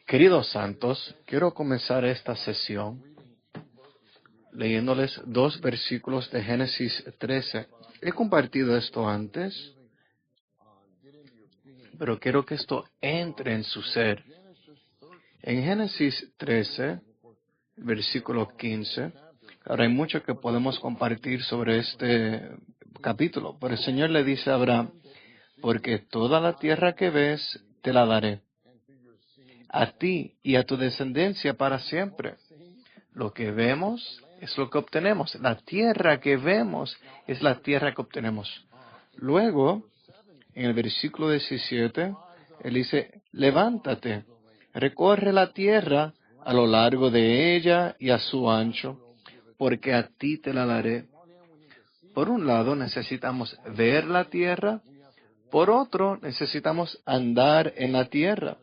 Queridos santos, quiero comenzar esta sesión leyéndoles 2 versículos de Génesis 13. He compartido esto antes, pero quiero que esto entre en su ser. En Génesis 13, versículo 15, ahora hay mucho que podemos compartir sobre este capítulo, pero el Señor le dice a Abraham, porque toda la tierra que ves te la daré, a ti y a tu descendencia para siempre. Lo que vemos es lo que obtenemos. La tierra que vemos es la tierra que obtenemos. Luego, en el versículo 17, Él dice, levántate, recorre la tierra a lo largo de ella y a su ancho, porque a ti te la daré. Por un lado, necesitamos ver la tierra. Por otro, necesitamos andar en la tierra,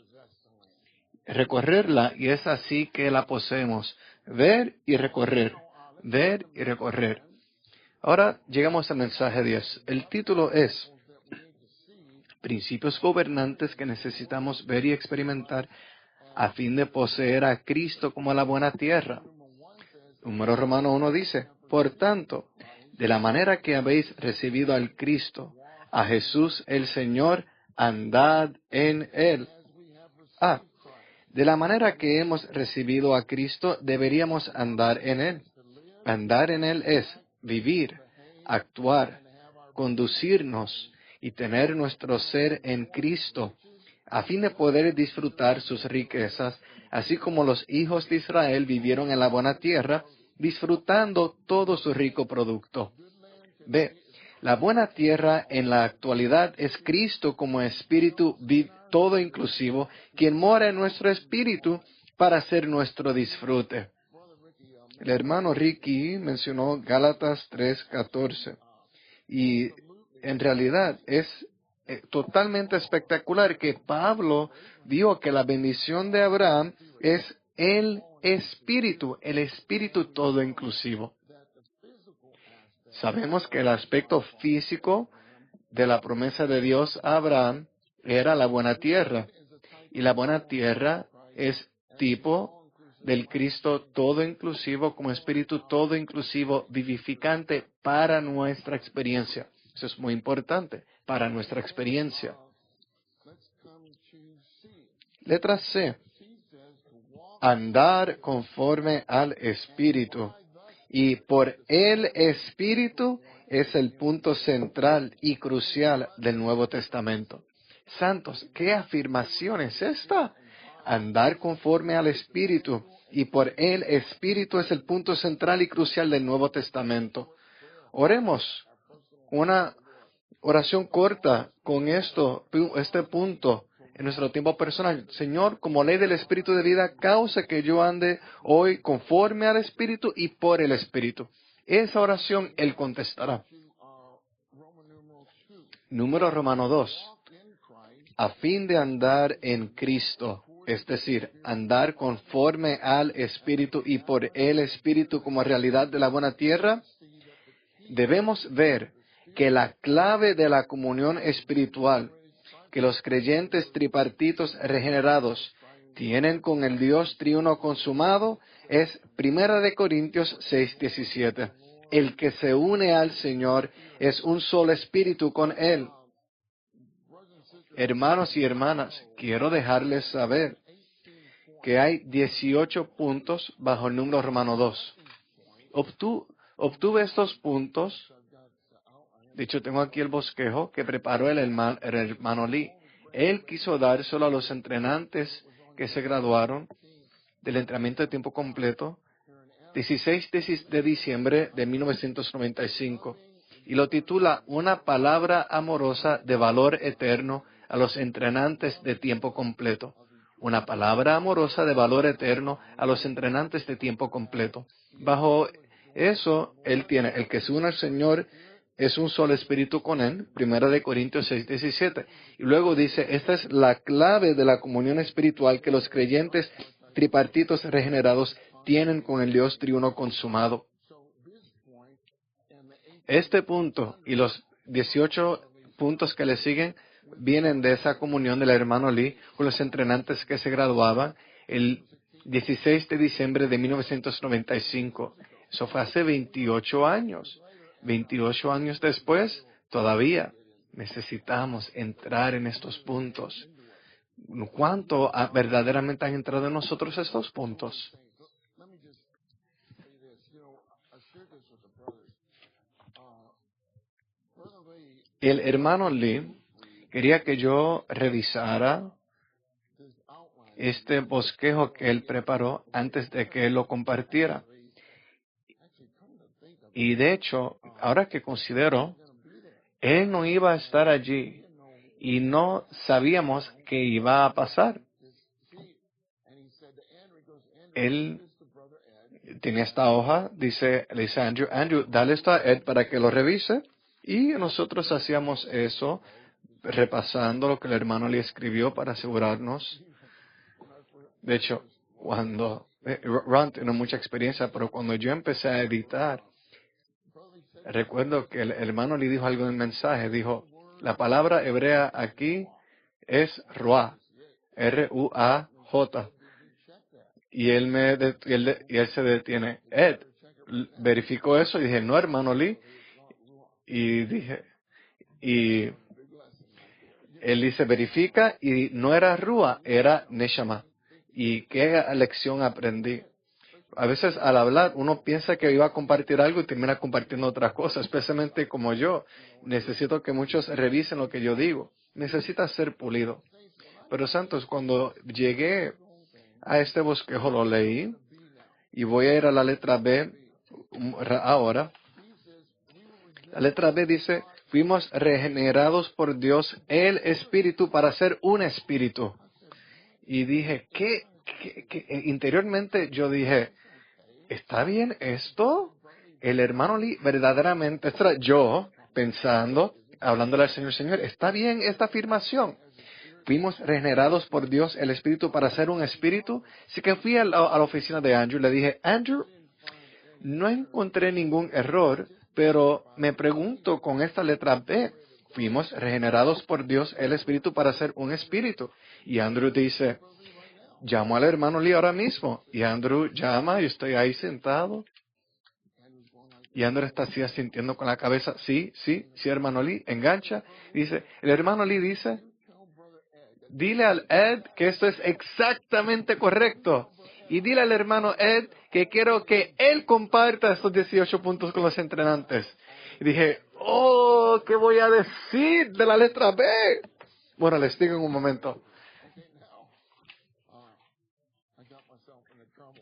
recorrerla, y es así que la poseemos. Ver y recorrer. Ver y recorrer. Ahora llegamos al mensaje 10. El título es Principios gobernantes que necesitamos ver y experimentar a fin de poseer a Cristo como la buena tierra. Número Romano 1 dice, por tanto, de la manera que habéis recibido al Cristo, a Jesús el Señor, andad en Él. De la manera que hemos recibido a Cristo, deberíamos andar en Él. Andar en Él es vivir, actuar, conducirnos y tener nuestro ser en Cristo, a fin de poder disfrutar sus riquezas, así como los hijos de Israel vivieron en la buena tierra, disfrutando todo su rico producto. B. La buena tierra en la actualidad es Cristo como espíritu todo inclusivo, quien mora en nuestro espíritu para ser nuestro disfrute. El hermano Ricky mencionó Gálatas 3:14 y en realidad es totalmente espectacular que Pablo vio que la bendición de Abraham es el espíritu todo inclusivo. Sabemos que el aspecto físico de la promesa de Dios a Abraham era la buena tierra. Y la buena tierra es tipo del Cristo todo inclusivo como espíritu todo inclusivo vivificante para nuestra experiencia. Eso es muy importante, para nuestra experiencia. Letra C. Andar conforme al Espíritu. Y por el Espíritu es el punto central y crucial del Nuevo Testamento. Santos, ¿qué afirmación es esta? Andar conforme al Espíritu. Y por el Espíritu es el punto central y crucial del Nuevo Testamento. Oremos una oración corta con este punto en nuestro tiempo personal. Señor, como ley del Espíritu de vida, causa que yo ande hoy conforme al Espíritu y por el Espíritu. Esa oración Él contestará. Número Romano 2. A fin de andar en Cristo, es decir, andar conforme al Espíritu y por el Espíritu como realidad de la buena tierra, debemos ver que la clave de la comunión espiritual que los creyentes tripartitos regenerados tienen con el Dios triuno consumado es 1 Corintios 6:17. El que se une al Señor es un solo espíritu con Él. Hermanos y hermanas, quiero dejarles saber que hay 18 puntos bajo el número Romano 2. Obtuve estos puntos. De hecho, tengo aquí el bosquejo que preparó el hermano Lee. Él quiso dárselo a los entrenantes que se graduaron del entrenamiento de tiempo completo, 16 de diciembre de 1995, y lo titula Una palabra amorosa de valor eterno a los entrenantes de tiempo completo. Una palabra amorosa de valor eterno a los entrenantes de tiempo completo. Bajo eso, él tiene el que se une al Señor es un solo espíritu con Él, 1 Corintios 6:17. Y luego dice, esta es la clave de la comunión espiritual que los creyentes tripartitos regenerados tienen con el Dios triuno consumado. Este punto y los 18 puntos que le siguen vienen de esa comunión del hermano Lee con los entrenantes que se graduaban el 16 de diciembre de 1995. Eso fue hace 28 años. 28 años después, todavía necesitamos entrar en estos puntos. ¿Cuánto verdaderamente han entrado en nosotros estos puntos? El hermano Lee quería que yo revisara este bosquejo que él preparó antes de que él lo compartiera. Y de hecho, ahora que considero, él no iba a estar allí y no sabíamos qué iba a pasar. Él tenía esta hoja, le dice a Andrew, dale esto a Ed para que lo revise. Y nosotros hacíamos eso, repasando lo que el hermano le escribió para asegurarnos. De hecho, cuando Ron tiene mucha experiencia, pero cuando yo empecé a editar, recuerdo que el hermano le dijo algo en el mensaje. Dijo, la palabra hebrea aquí es Ruah, R-U-A-J. Y él se detiene. Ed, verificó eso y dije, no, hermano Lee. Y él dice, verifica, y no era Ruah, era Neshama. Y qué lección aprendí. A veces al hablar uno piensa que iba a compartir algo y termina compartiendo otra cosa, especialmente como yo. Necesito que muchos revisen lo que yo digo. Necesita ser pulido. Pero santos, cuando llegué a este bosquejo lo leí y voy a ir a la letra B ahora. La letra B dice, fuimos regenerados por Dios el Espíritu para ser un espíritu. Y dije, ¿qué? Interiormente yo dije, ¿está bien esto? El hermano Lee verdaderamente, esto era yo pensando, hablándole al Señor, ¿está bien esta afirmación? Fuimos regenerados por Dios el Espíritu para ser un espíritu. Así que fui a la oficina de Andrew, le dije, Andrew, no encontré ningún error, pero me pregunto con esta letra B, fuimos regenerados por Dios el Espíritu para ser un espíritu. Y Andrew dice, llamo al hermano Lee ahora mismo. Y Andrew llama y estoy ahí sentado. Y Andrew está así asintiendo con la cabeza, sí, hermano Lee, engancha. Dice, el hermano Lee dice, dile al Ed que esto es exactamente correcto. Y dile al hermano Ed que quiero que él comparta estos 18 puntos con los entrenantes. Y dije, ¿qué voy a decir de la letra B? Bueno, les digo en un momento.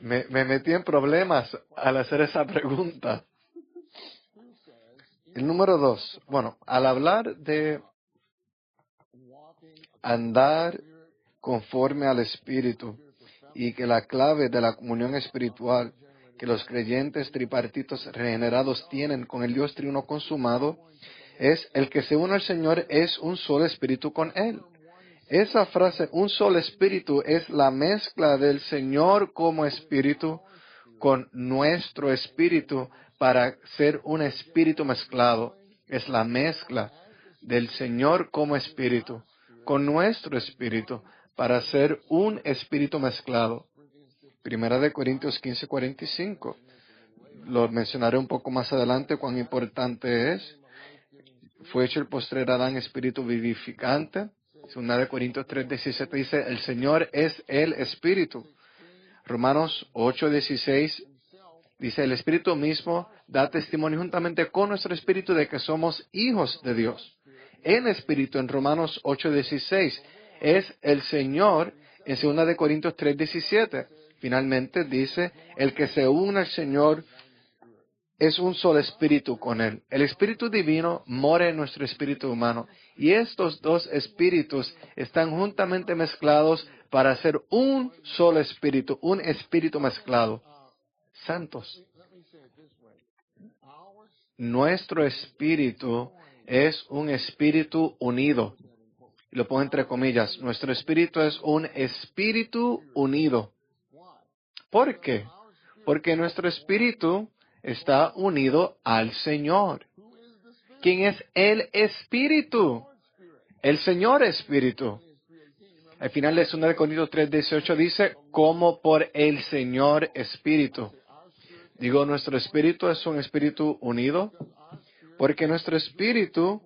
Me metí en problemas al hacer esa pregunta. El número 2. Bueno, al hablar de andar conforme al Espíritu y que la clave de la comunión espiritual que los creyentes tripartitos regenerados tienen con el Dios triuno consumado es el que se une al Señor es un solo espíritu con Él. Esa frase, un solo espíritu, es la mezcla del Señor como espíritu con nuestro espíritu para ser un espíritu mezclado. Es la mezcla del Señor como espíritu con nuestro espíritu para ser un espíritu mezclado. Primera de Corintios 15:45. Lo mencionaré un poco más adelante cuán importante es. Fue hecho el postrer Adán espíritu vivificante. Segunda de Corintios 3:17 dice, el Señor es el espíritu. Romanos 8:16 dice, el espíritu mismo da testimonio juntamente con nuestro espíritu de que somos hijos de Dios. En espíritu, en Romanos 8:16, es el Señor. En 2 de Corintios 3:17, finalmente dice, el que se une al Señor es un solo espíritu con Él. El espíritu divino mora en nuestro espíritu humano. Y estos dos espíritus están juntamente mezclados para ser un solo espíritu, un espíritu mezclado. Santos. Nuestro espíritu es un espíritu unido. Lo pongo entre comillas. Nuestro espíritu es un espíritu unido. ¿Por qué? Porque nuestro espíritu está unido al Señor. ¿Quién es el espíritu? El Señor Espíritu. Al final de 2 Corintios 3:18 dice, como por el Señor Espíritu. Digo, nuestro espíritu es un espíritu unido, porque nuestro espíritu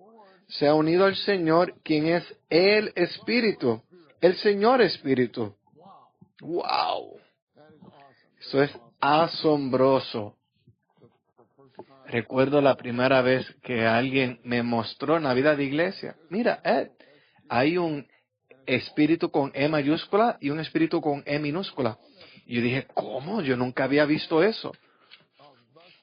se ha unido al Señor, quien es el Espíritu, el Señor Espíritu. ¡Wow! Eso es asombroso. Recuerdo la primera vez que alguien me mostró en la vida de iglesia. Mira, Ed, hay un espíritu con E mayúscula y un espíritu con E minúscula. Y yo dije, ¿cómo? Yo nunca había visto eso.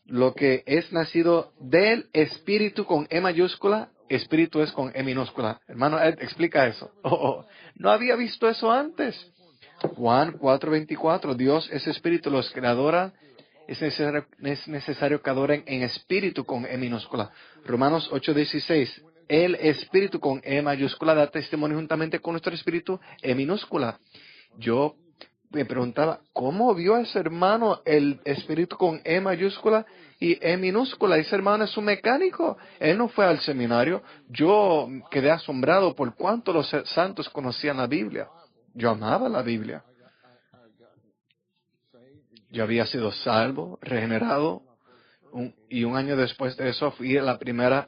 Lo que es nacido del espíritu con E mayúscula, espíritu es con E minúscula. Hermano Ed, explica eso. No había visto eso antes. Juan 4:24, Dios es espíritu, los que adoran, es necesario que adoren en espíritu con E minúscula. Romanos 8:16, el espíritu con E mayúscula da testimonio juntamente con nuestro espíritu E minúscula. Yo me preguntaba, ¿cómo vio ese hermano el espíritu con E mayúscula y E minúscula? Ese hermano es un mecánico. Él no fue al seminario. Yo quedé asombrado por cuánto los santos conocían la Biblia. Yo amaba la Biblia. Yo había sido salvo, regenerado, y un año después de eso fui a la primera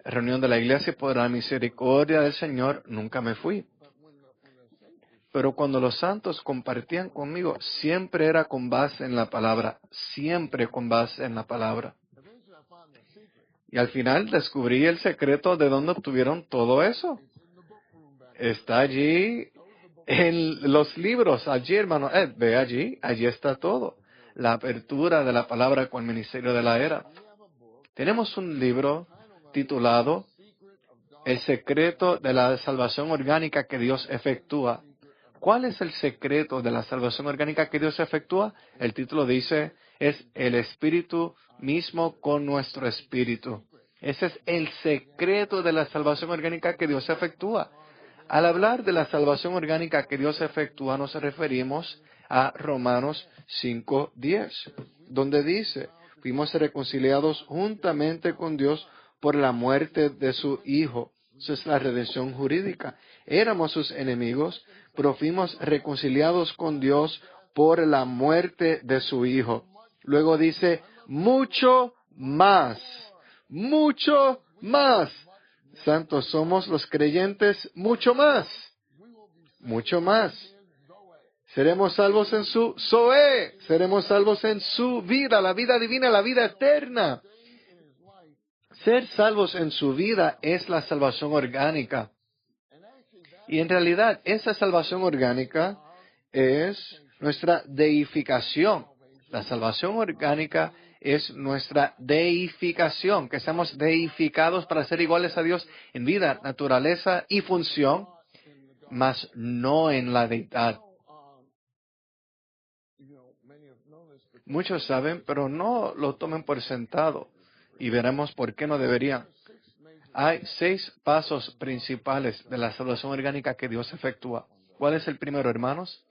reunión de la iglesia y por la misericordia del Señor nunca me fui. Pero cuando los santos compartían conmigo, siempre era con base en la palabra, siempre con base en la palabra. Y al final descubrí el secreto de dónde obtuvieron todo eso. Está allí en los libros, allí, hermano Ed, ve allí está todo. La apertura de la palabra con el ministerio de la era. Tenemos un libro titulado El secreto de la salvación orgánica que Dios efectúa. ¿Cuál es el secreto de la salvación orgánica que Dios efectúa? El título dice, es el Espíritu mismo con nuestro espíritu. Ese es el secreto de la salvación orgánica que Dios efectúa. Al hablar de la salvación orgánica que Dios efectúa, nos referimos a Romanos 5:10, donde dice, fuimos reconciliados juntamente con Dios por la muerte de su Hijo. Esa es la redención jurídica. Éramos sus enemigos, pero fuimos reconciliados con Dios por la muerte de su Hijo. Luego dice, mucho más. Santos, somos los creyentes mucho más. Seremos salvos en su Zoé, seremos salvos en su vida, la vida divina, la vida eterna. Ser salvos en su vida es la salvación orgánica. Y en realidad, esa salvación orgánica es nuestra deificación. La salvación orgánica es nuestra deificación, que seamos deificados para ser iguales a Dios en vida, naturaleza y función, mas no en la deidad. Muchos saben, pero no lo tomen por sentado, y veremos por qué no deberían. Hay 6 pasos principales de la salvación orgánica que Dios efectúa. ¿Cuál es el primero, hermanos?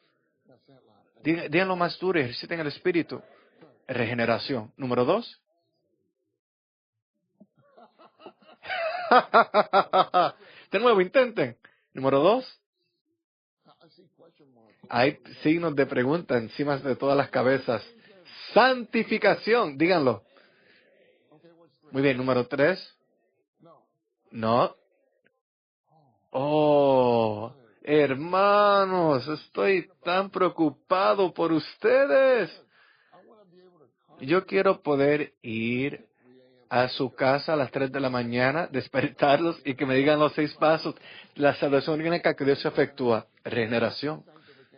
Díganlo más duro, ejerciten el espíritu. Regeneración. Número 2. De nuevo, intenten. Número 2. Hay signos de pregunta encima de todas las cabezas. Santificación. Díganlo. Muy bien. Número 3. No. Oh, hermanos, estoy tan preocupado por ustedes. Yo quiero poder ir a su casa a las 3 de la mañana, despertarlos y que me digan los 6 pasos. La salvación orgánica que Dios efectúa. Regeneración,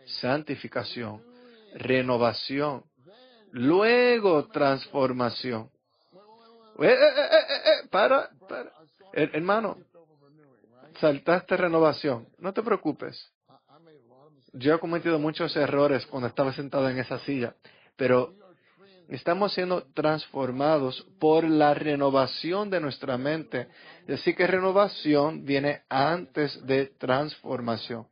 santificación, renovación, luego transformación. Para. Hermano, saltaste renovación. No te preocupes. Yo he cometido muchos errores cuando estaba sentado en esa silla, pero estamos siendo transformados por la renovación de nuestra mente. Así que renovación viene antes de transformación.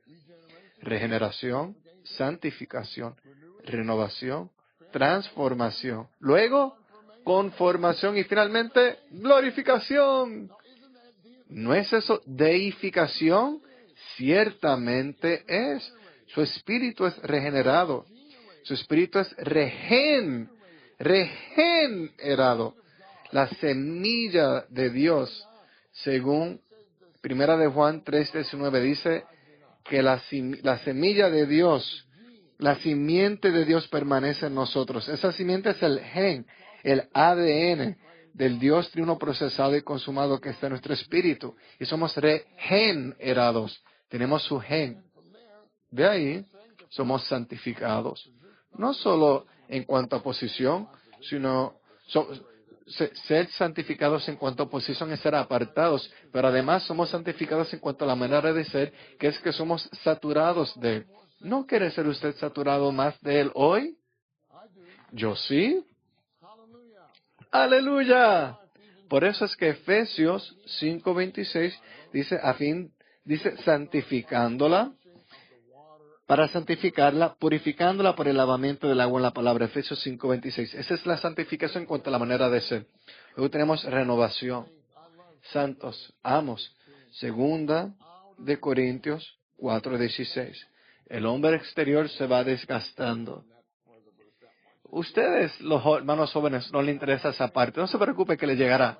Regeneración, santificación, renovación, transformación. Luego, conformación y finalmente glorificación. ¿No es eso deificación? Ciertamente es. Su espíritu es regenerado. Su espíritu es regenerado. La semilla de Dios, según Primera de Juan 3:19, dice que la semilla de Dios, la simiente de Dios permanece en nosotros. Esa simiente es el gen, el ADN del Dios triuno procesado y consumado que está en nuestro espíritu. Y somos regenerados. Tenemos su gen. De ahí somos santificados. No solo en cuanto a posición, sino ser santificados en cuanto a posición es ser apartados, pero además somos santificados en cuanto a la manera de ser, que es que somos saturados de Él. ¿No quiere ser usted saturado más de Él hoy? Yo sí. ¡Aleluya! Por eso es que Efesios 5:26 dice santificándola, para santificarla, purificándola por el lavamiento del agua en la palabra. Efesios 5:26. Esa es la santificación en cuanto a la manera de ser. Luego tenemos renovación. Santos, amos. Segunda de Corintios 4:16. El hombre exterior se va desgastando. Ustedes, los hermanos jóvenes, no les interesa esa parte. No se preocupe que le llegará.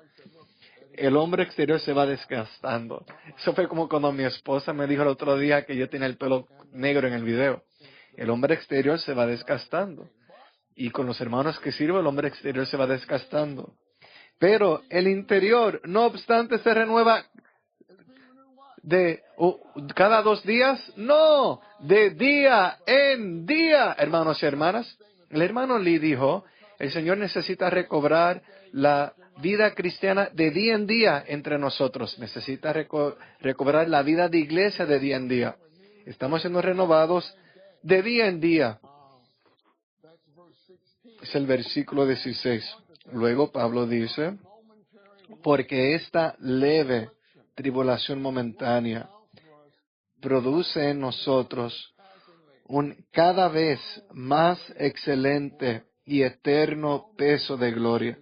El hombre exterior se va desgastando. Eso fue como cuando mi esposa me dijo el otro día que yo tenía el pelo negro en el video. El hombre exterior se va desgastando. Y con los hermanos que sirvo, el hombre exterior se va desgastando. Pero el interior, no obstante, se renueva cada 2 días. No, de día en día, hermanos y hermanas. El hermano Lee dijo, el Señor necesita recobrar la vida cristiana de día en día entre nosotros. Necesita recobrar la vida de iglesia de día en día. Estamos siendo renovados de día en día. Es el versículo 16. Luego Pablo dice, porque esta leve tribulación momentánea produce en nosotros un cada vez más excelente y eterno peso de gloria.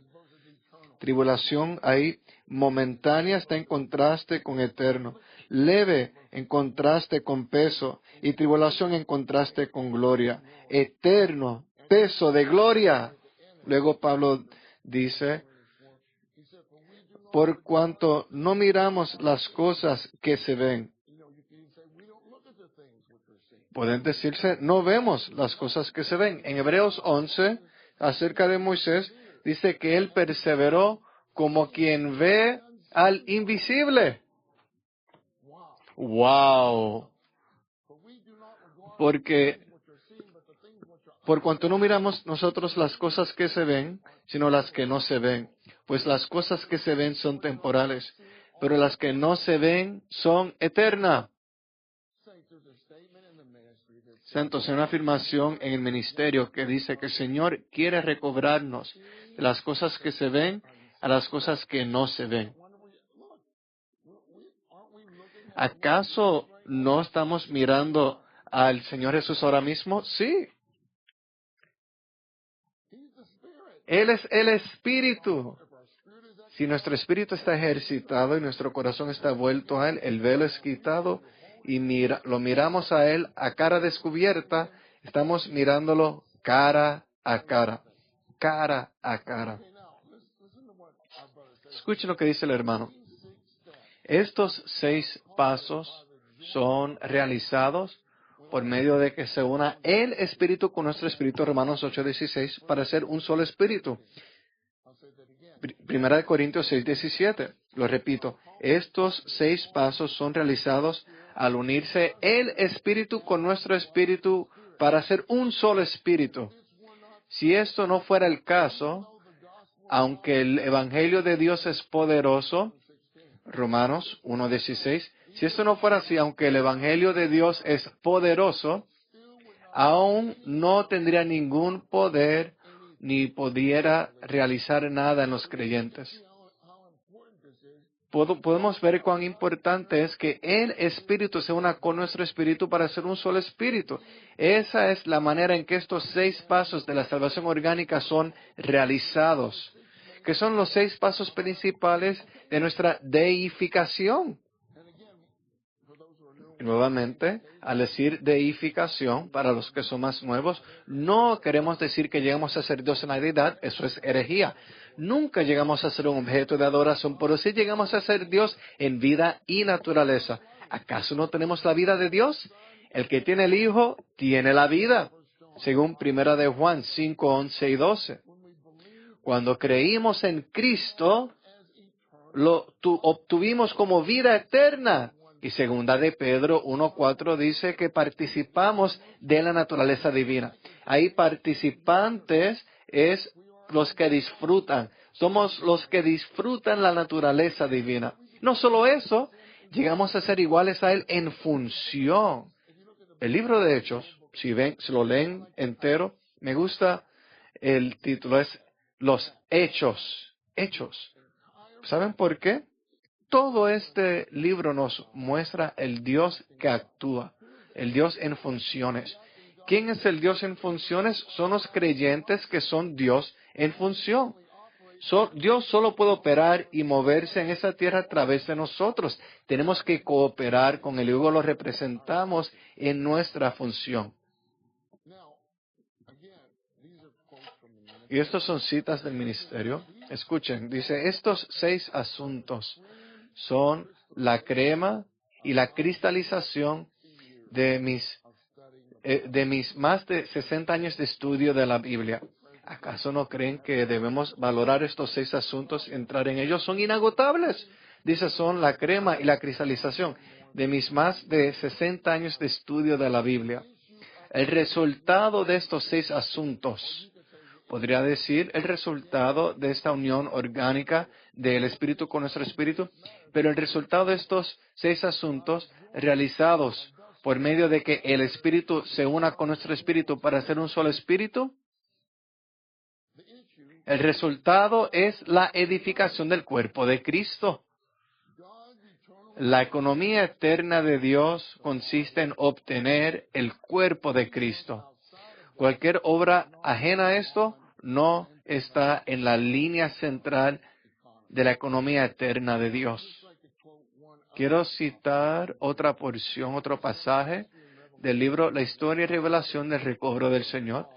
Tribulación ahí momentánea está en contraste con eterno, leve en contraste con peso y tribulación en contraste con gloria. Eterno, peso de gloria. Luego Pablo dice, por cuanto no miramos las cosas que se ven. Pueden decirse, no vemos las cosas que se ven. En Hebreos 11, acerca de Moisés, dice que él perseveró como quien ve al invisible. ¡Wow! Porque por cuanto no miramos nosotros las cosas que se ven, sino las que no se ven. Pues las cosas que se ven son temporales, pero las que no se ven son eternas. Santos, hay una afirmación en el ministerio que dice que el Señor quiere recobrarnos de las cosas que se ven a las cosas que no se ven. ¿Acaso no estamos mirando al Señor Jesús ahora mismo? Sí. Él es el Espíritu. Si nuestro espíritu está ejercitado y nuestro corazón está vuelto a Él, el velo es quitado y lo miramos a Él a cara descubierta, estamos mirándolo cara a cara. Cara a cara. Escuchen lo que dice el hermano. Estos 6 pasos son realizados por medio de que se una el espíritu con nuestro espíritu, Romanos 8:16, para ser un solo espíritu. Primera de Corintios 6:17. Lo repito, estos 6 pasos son realizados al unirse el espíritu con nuestro espíritu para ser un solo espíritu. Si esto no fuera el caso, aunque el evangelio de Dios es poderoso, Romanos 1:16, si esto no fuera así, aunque el evangelio de Dios es poderoso, aún no tendría ningún poder ni pudiera realizar nada en los creyentes. Podemos ver cuán importante es que el Espíritu se una con nuestro Espíritu para ser un solo Espíritu. Esa es la manera en que estos 6 pasos de la salvación orgánica son realizados. que son los 6 pasos principales de nuestra deificación. Nuevamente, al decir deificación, para los que son más nuevos, no queremos decir que llegamos a ser Dios en la deidad, eso es herejía. Nunca llegamos a ser un objeto de adoración, pero sí llegamos a ser Dios en vida y naturaleza. ¿Acaso no tenemos la vida de Dios? El que tiene el Hijo tiene la vida, según 1 de Juan 5, 11 y 12. Cuando creímos en Cristo, obtuvimos como vida eterna. Y segunda de Pedro 1:4 dice que participamos de la naturaleza divina. Ahí participantes es los que disfrutan. Somos los que disfrutan la naturaleza divina. No solo eso, llegamos a ser iguales a Él en función. El libro de Hechos, si lo leen entero, me gusta el título, es Los Hechos. Hechos. ¿Saben por qué? Todo este libro nos muestra el Dios que actúa, el Dios en funciones. ¿Quién es el Dios en funciones? Son los creyentes que son Dios en función. Dios solo puede operar y moverse en esa tierra a través de nosotros. Tenemos que cooperar con Él y luego lo representamos en nuestra función. Y estos son citas del ministerio. Escuchen, dice, estos 6 asuntos son la crema y la cristalización de mis más de 60 años de estudio de la Biblia. ¿Acaso no creen que debemos valorar estos 6 asuntos, entrar en ellos? Son inagotables. Dice, son la crema y la cristalización de mis más de 60 años de estudio de la Biblia. El resultado de estos 6 asuntos, podría decir, el resultado de esta unión orgánica del Espíritu con nuestro Espíritu, pero el resultado de estos 6 asuntos realizados por medio de que el Espíritu se una con nuestro Espíritu para hacer un solo Espíritu, el resultado es la edificación del cuerpo de Cristo. La economía eterna de Dios consiste en obtener el cuerpo de Cristo. Cualquier obra ajena a esto no está en la línea central de la economía eterna de Dios. Quiero citar otra porción, otro pasaje del libro La historia y revelación del recobro del Señor.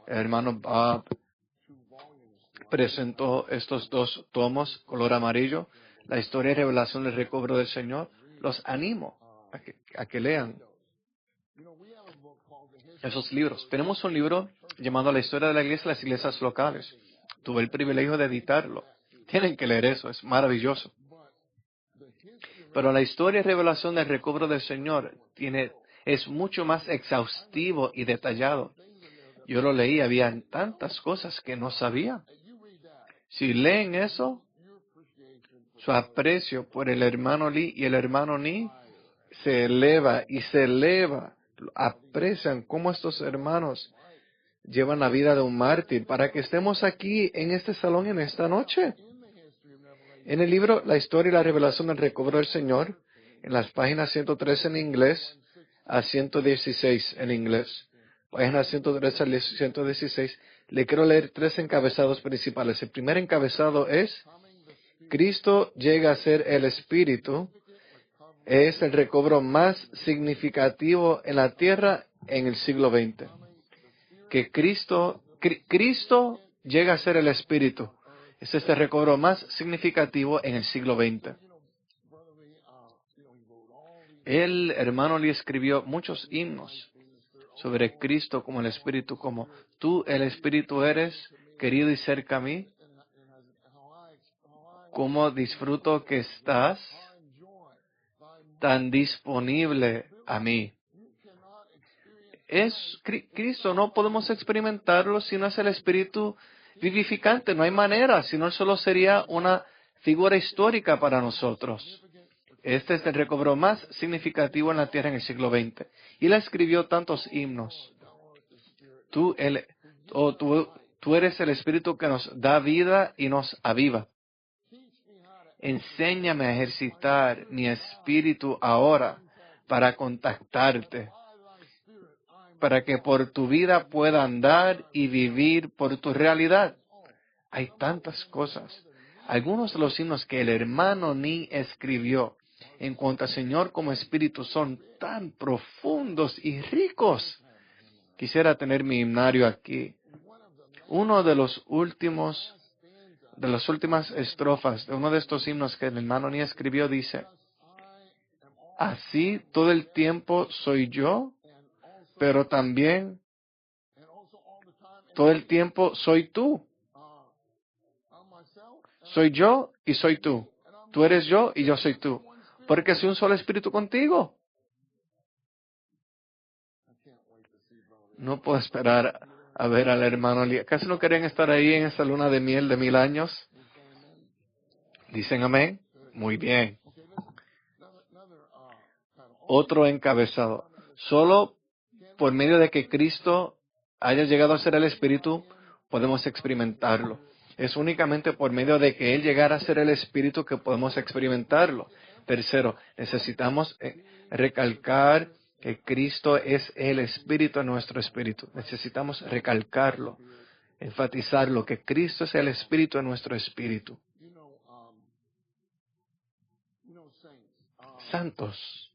El hermano Bob presentó estos 2 tomos, color amarillo, La historia y revelación del recobro del Señor. Los animo a que lean esos libros. Tenemos un libro llamado La historia de la iglesia y las iglesias locales. Tuve el privilegio de editarlo. Tienen que leer eso, es maravilloso. Pero la historia y revelación del recobro del Señor es mucho más exhaustivo y detallado. Yo lo leí, había tantas cosas que no sabía. Si leen eso, su aprecio por el hermano Lee y el hermano Ni se eleva y se eleva. Aprecian cómo estos hermanos llevan la vida de un mártir para que estemos aquí en este salón en esta noche. En el libro La historia y la revelación del recobro del Señor, en las páginas 113 en inglés a 116 en inglés, páginas 113 al 116, le quiero leer 3 encabezados principales. El primer encabezado es: Cristo llega a ser el Espíritu. Es el recobro más significativo en la tierra en el siglo XX. Que Cristo llega a ser el Espíritu. Es este recobro más significativo en el siglo XX. El hermano Lee escribió muchos himnos sobre Cristo como el Espíritu, como tú el Espíritu eres, querido y cerca a mí. Cómo disfruto que estás tan disponible a mí. Es Cristo, no podemos experimentarlo si no es el Espíritu vivificante. No hay manera, si no solo sería una figura histórica para nosotros. Este es el recobro más significativo en la tierra en el siglo XX. Y él escribió tantos himnos. Tú eres el Espíritu que nos da vida y nos aviva. Enséñame a ejercitar mi espíritu ahora para contactarte, para que por tu vida pueda andar y vivir por tu realidad. Hay tantas cosas. Algunos de los himnos que el hermano Ni escribió en cuanto al Señor como Espíritu son tan profundos y ricos. Quisiera tener mi himnario aquí. Uno de las últimas estrofas de uno de estos himnos que el hermano Ni escribió dice: así todo el tiempo soy yo, pero también todo el tiempo soy tú. Soy yo y soy tú. Tú eres yo y yo soy tú. Porque soy un solo espíritu contigo. No puedo esperar a ver al hermano Lee. ¿Acaso no querían estar ahí en esa luna de miel de 1000 años? ¿Dicen amén? Muy bien. Otro encabezado. Solo por medio de que Cristo haya llegado a ser el Espíritu, podemos experimentarlo. Es únicamente por medio de que Él llegara a ser el Espíritu que podemos experimentarlo. Tercero, necesitamos recalcar que Cristo es el Espíritu en nuestro espíritu. Necesitamos recalcarlo, enfatizarlo, que Cristo es el Espíritu en nuestro espíritu. Santos.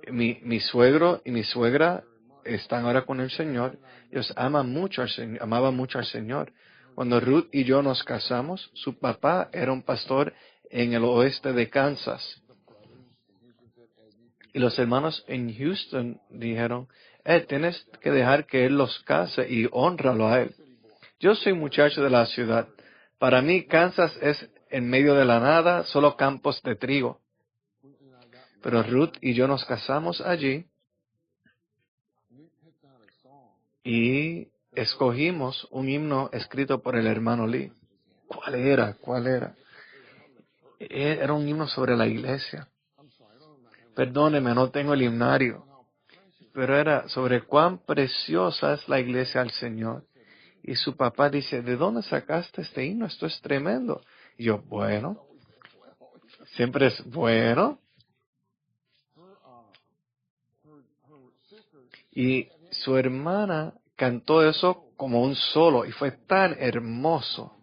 Mi suegro y mi suegra están ahora con el Señor. Ellos amaban mucho al Señor. Cuando Ruth y yo nos casamos, su papá era un pastor en el oeste de Kansas. Y los hermanos en Houston dijeron: tienes que dejar que él los case y hónralo a él. Yo soy muchacho de la ciudad. Para mí, Kansas es en medio de la nada, solo campos de trigo. Pero Ruth y yo nos casamos allí y escogimos un himno escrito por el hermano Lee. ¿Cuál era? Era un himno sobre la iglesia. Perdóneme, no tengo el himnario. Pero era sobre cuán preciosa es la iglesia al Señor. Y su papá dice: ¿de dónde sacaste este himno? Esto es tremendo. Y yo: bueno, siempre es bueno. Y su hermana cantó eso como un solo y fue tan hermoso.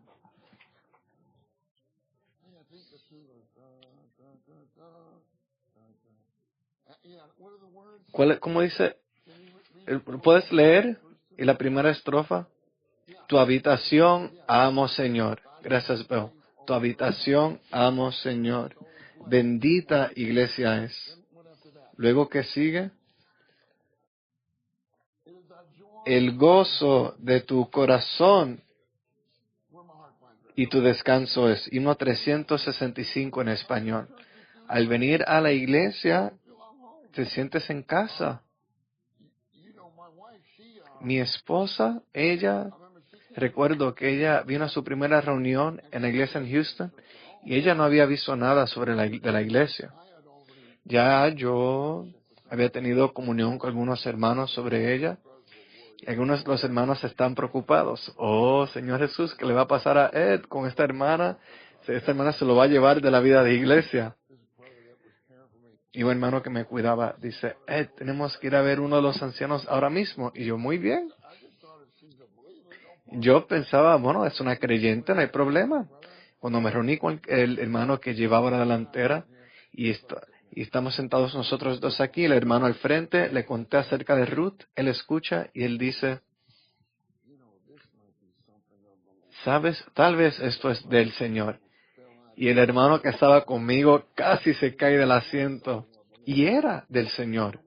¿Cómo dice? ¿Puedes leer? Y la primera estrofa: tu habitación amo, Señor. Gracias, Bill. Tu habitación amo, Señor. Bendita iglesia es. Luego, ¿qué sigue? El gozo de tu corazón y tu descanso es. Himno 365 en español. Al venir a la iglesia, te sientes en casa. Mi esposa, recuerdo que ella vino a su primera reunión en la iglesia en Houston y ella no había visto nada sobre de la iglesia. Ya yo había tenido comunión con algunos hermanos sobre ella y algunos de los hermanos están preocupados. Oh, Señor Jesús, ¿qué le va a pasar a Ed con esta hermana? Esta hermana se lo va a llevar de la vida de iglesia. Y un hermano que me cuidaba dice: Ed, tenemos que ir a ver uno de los ancianos ahora mismo. Y yo: muy bien. Yo pensaba, bueno, es una creyente, no hay problema. Cuando me reuní con el hermano que llevaba la delantera y estamos sentados nosotros dos aquí, el hermano al frente, le conté acerca de Ruth, él escucha y él dice: ¿sabes? Tal vez esto es del Señor. Y el hermano que estaba conmigo casi se cae del asiento. Y era del Señor.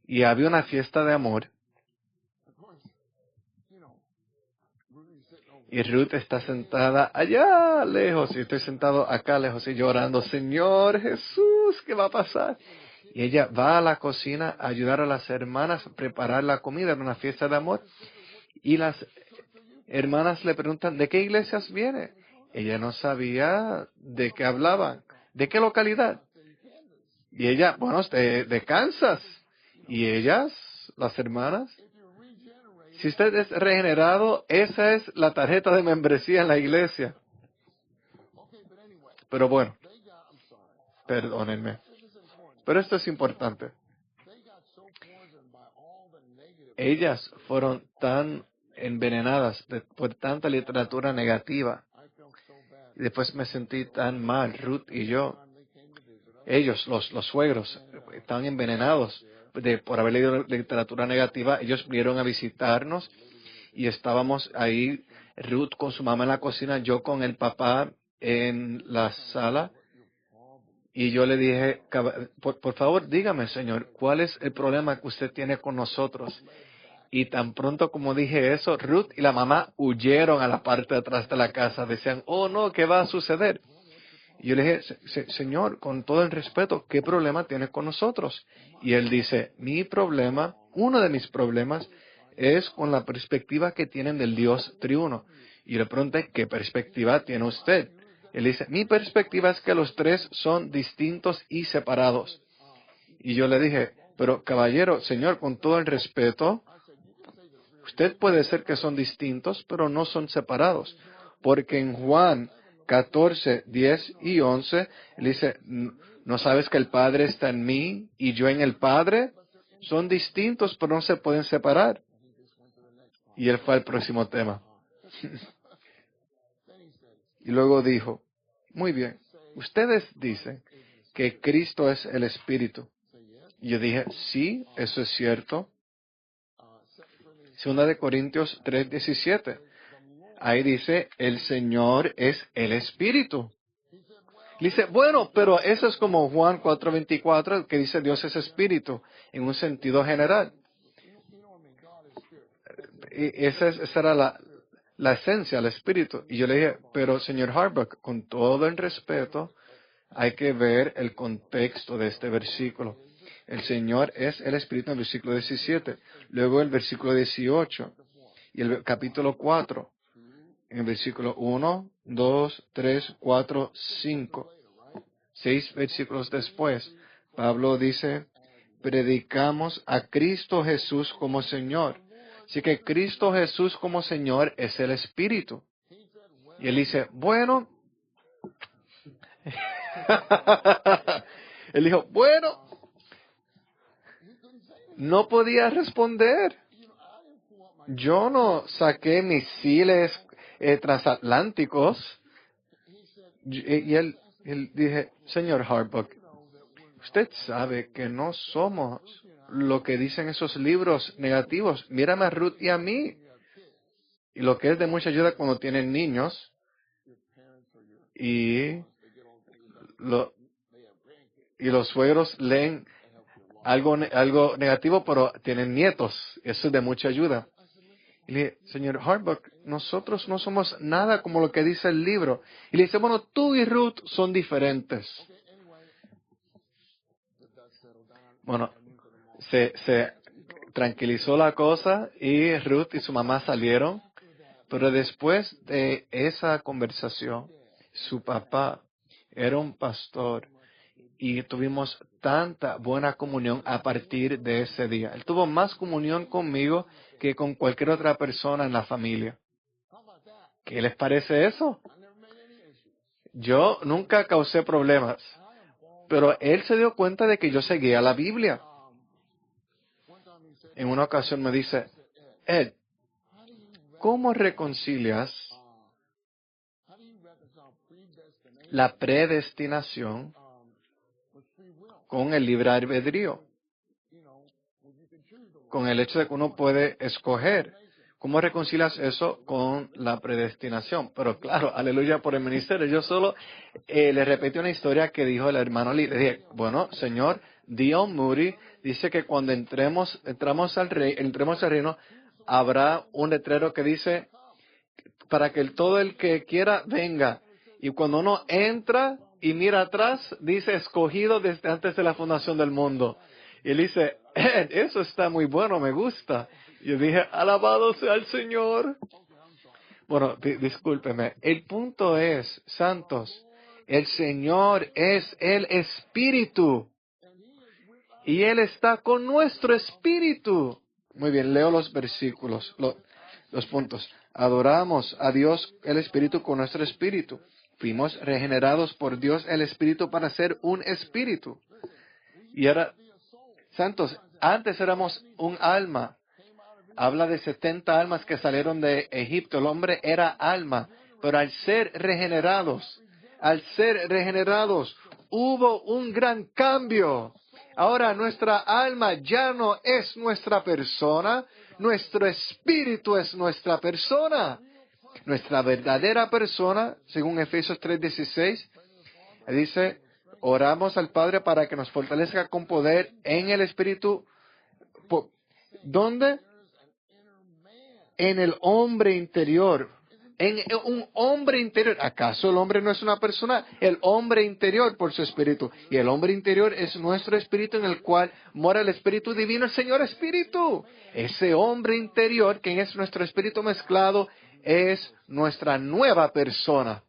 Y había una fiesta de amor. Y Ruth está sentada allá lejos y estoy sentado acá lejos y llorando: Señor Jesús, ¿qué va a pasar? Y ella va a la cocina a ayudar a las hermanas a preparar la comida en una fiesta de amor. Y las hermanas le preguntan: ¿de qué iglesias viene? Ella no sabía de qué hablaban. ¿De qué localidad? Y ella: bueno, de Kansas. Y ellas, las hermanas: si usted es regenerado, esa es la tarjeta de membresía en la iglesia. Pero bueno, perdónenme. Pero esto es importante. ellas fueron tan envenenadas por tanta literatura negativa. Y después me sentí tan mal, Ruth y yo. Ellos, los suegros, estaban envenenados por haber leído literatura negativa. Ellos vinieron a visitarnos y estábamos ahí, Ruth con su mamá en la cocina, yo con el papá en la sala. Y yo le dije, por favor, dígame, señor, ¿cuál es el problema que usted tiene con nosotros? Y tan pronto como dije eso, Ruth y la mamá huyeron a la parte de atrás de la casa. Decían, oh no, ¿qué va a suceder? Y yo le dije, señor, con todo el respeto, ¿qué problema tiene con nosotros? Y él dice, uno de mis problemas es con la perspectiva que tienen del Dios triuno. Y yo le pregunté, ¿qué perspectiva tiene usted? Él dice, mi perspectiva es que los tres son distintos y separados. Y yo le dije, pero caballero, señor, con todo el respeto, usted puede ser que son distintos, pero no son separados. Porque en Juan 14, 10 y 11, él dice, ¿no sabes que el Padre está en mí y yo en el Padre? Son distintos, pero no se pueden separar. Y él fue al próximo tema. Y luego dijo, muy bien, ustedes dicen que Cristo es el Espíritu. Y yo dije, sí, eso es cierto. 2 de Corintios 3, 17. Ahí dice, el Señor es el Espíritu. Dice, bueno, pero eso es como Juan 4:24, que dice Dios es Espíritu, en un sentido general. Y esa era la esencia, el Espíritu. Y yo le dije, pero señor Harbuck, con todo el respeto, hay que ver el contexto de este versículo. El Señor es el Espíritu en el versículo 17. Luego el versículo 18 y el capítulo 4. En el versículo 1, 2, 3, 4, 5. 6 versículos después, Pablo dice, predicamos a Cristo Jesús como Señor. Así que Cristo Jesús como Señor es el Espíritu. Y él dice, bueno, él dijo, bueno, no podía responder. Yo no saqué misiles transatlánticos. Y él dije, señor Harbuck, usted sabe que no somos lo que dicen esos libros negativos. Mírame a Ruth y a mí. Y lo que es de mucha ayuda cuando tienen niños y los suegros leen algo negativo, pero tienen nietos. Eso es de mucha ayuda. Y le dije, señor Harbuck, nosotros no somos nada como lo que dice el libro. Y le dice, bueno, tú y Ruth son diferentes. Bueno, se tranquilizó la cosa y Ruth y su mamá salieron. Pero después de esa conversación, su papá era un pastor y tuvimos tanta buena comunión a partir de ese día. Él tuvo más comunión conmigo que con cualquier otra persona en la familia. ¿Qué les parece eso? Yo nunca causé problemas, pero él se dio cuenta de que yo seguía la Biblia. En una ocasión me dice, Ed, ¿cómo reconcilias la predestinación con el libre albedrío? Con el hecho de que uno puede escoger. ¿Cómo reconcilias eso con la predestinación? Pero claro, aleluya por el ministerio. Yo solo le repetí una historia que dijo el hermano Lee. Le dije, bueno, señor, D.L. Moody dice que cuando entremos al reino, habrá un letrero que dice, para que todo el que quiera venga. Y cuando uno entra y mira atrás, dice, escogido desde antes de la fundación del mundo. Y él dice, eso está muy bueno, me gusta. Y yo dije, alabado sea el Señor. Bueno, discúlpeme. El punto es, santos, el Señor es el Espíritu. Y Él está con nuestro espíritu. Muy bien, leo los versículos, los puntos. Adoramos a Dios el Espíritu con nuestro espíritu. Fuimos regenerados por Dios el Espíritu para ser un espíritu. Y ahora, santos, antes éramos un alma. habla de 70 almas que salieron de Egipto. El hombre era alma, pero al ser regenerados, hubo un gran cambio. Ahora nuestra alma ya no es nuestra persona, nuestro espíritu es nuestra persona. Nuestra verdadera persona, según Efesios 3:16, dice, oramos al Padre para que nos fortalezca con poder en el espíritu. ¿Dónde? En el hombre interior. En un hombre interior. ¿Acaso el hombre no es una persona? El hombre interior por su espíritu. Y el hombre interior es nuestro espíritu en el cual mora el espíritu divino, el Señor Espíritu. Ese hombre interior, que es nuestro espíritu mezclado, es nuestra nueva persona.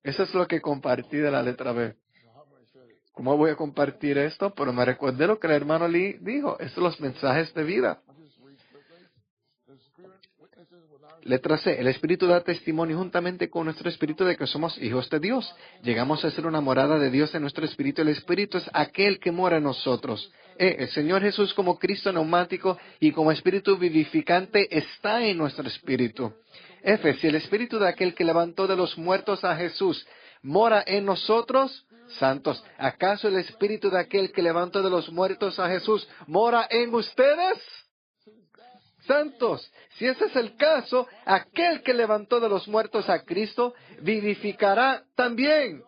Eso es lo que compartí de la letra B. ¿Cómo voy a compartir esto? Pero me recordé lo que el hermano Lee dijo. Estos son los mensajes de vida. Letra C. El Espíritu da testimonio juntamente con nuestro espíritu de que somos hijos de Dios. Llegamos a ser una morada de Dios en nuestro espíritu. El Espíritu es aquel que mora en nosotros. El Señor Jesús como Cristo neumático y como Espíritu vivificante está en nuestro espíritu. F. Si el Espíritu de aquel que levantó de los muertos a Jesús mora en nosotros, santos, ¿acaso el Espíritu de aquel que levantó de los muertos a Jesús mora en ustedes? Santos, si ese es el caso, aquel que levantó de los muertos a Cristo vivificará también.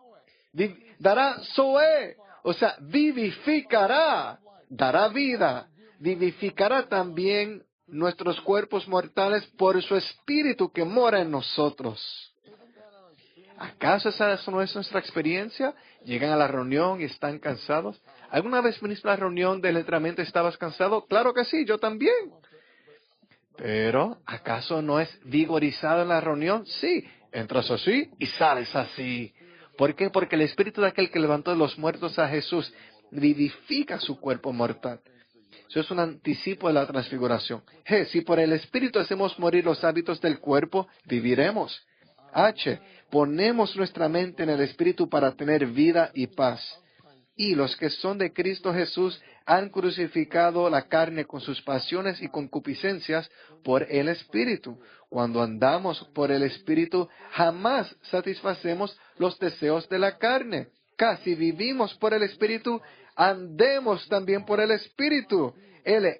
Dará zoe, o sea, vivificará, dará vida, vivificará también nuestros cuerpos mortales por su Espíritu que mora en nosotros. ¿Acaso esa no es nuestra experiencia? Llegan a la reunión y están cansados. ¿Alguna vez viniste a la reunión del entrenamiento y estabas cansado? Claro que sí, yo también. Pero, ¿acaso no es vigorizado en la reunión? Sí, entras así y sales así. ¿Por qué? Porque el Espíritu de aquel que levantó de los muertos a Jesús vivifica su cuerpo mortal. Eso es un anticipo de la transfiguración. G. Si por el Espíritu hacemos morir los hábitos del cuerpo, viviremos. H. Ponemos nuestra mente en el Espíritu para tener vida y paz. Y los que son de Cristo Jesús han crucificado la carne con sus pasiones y concupiscencias por el Espíritu. Cuando andamos por el Espíritu, jamás satisfacemos los deseos de la carne. Casi vivimos por el Espíritu, andemos también por el Espíritu.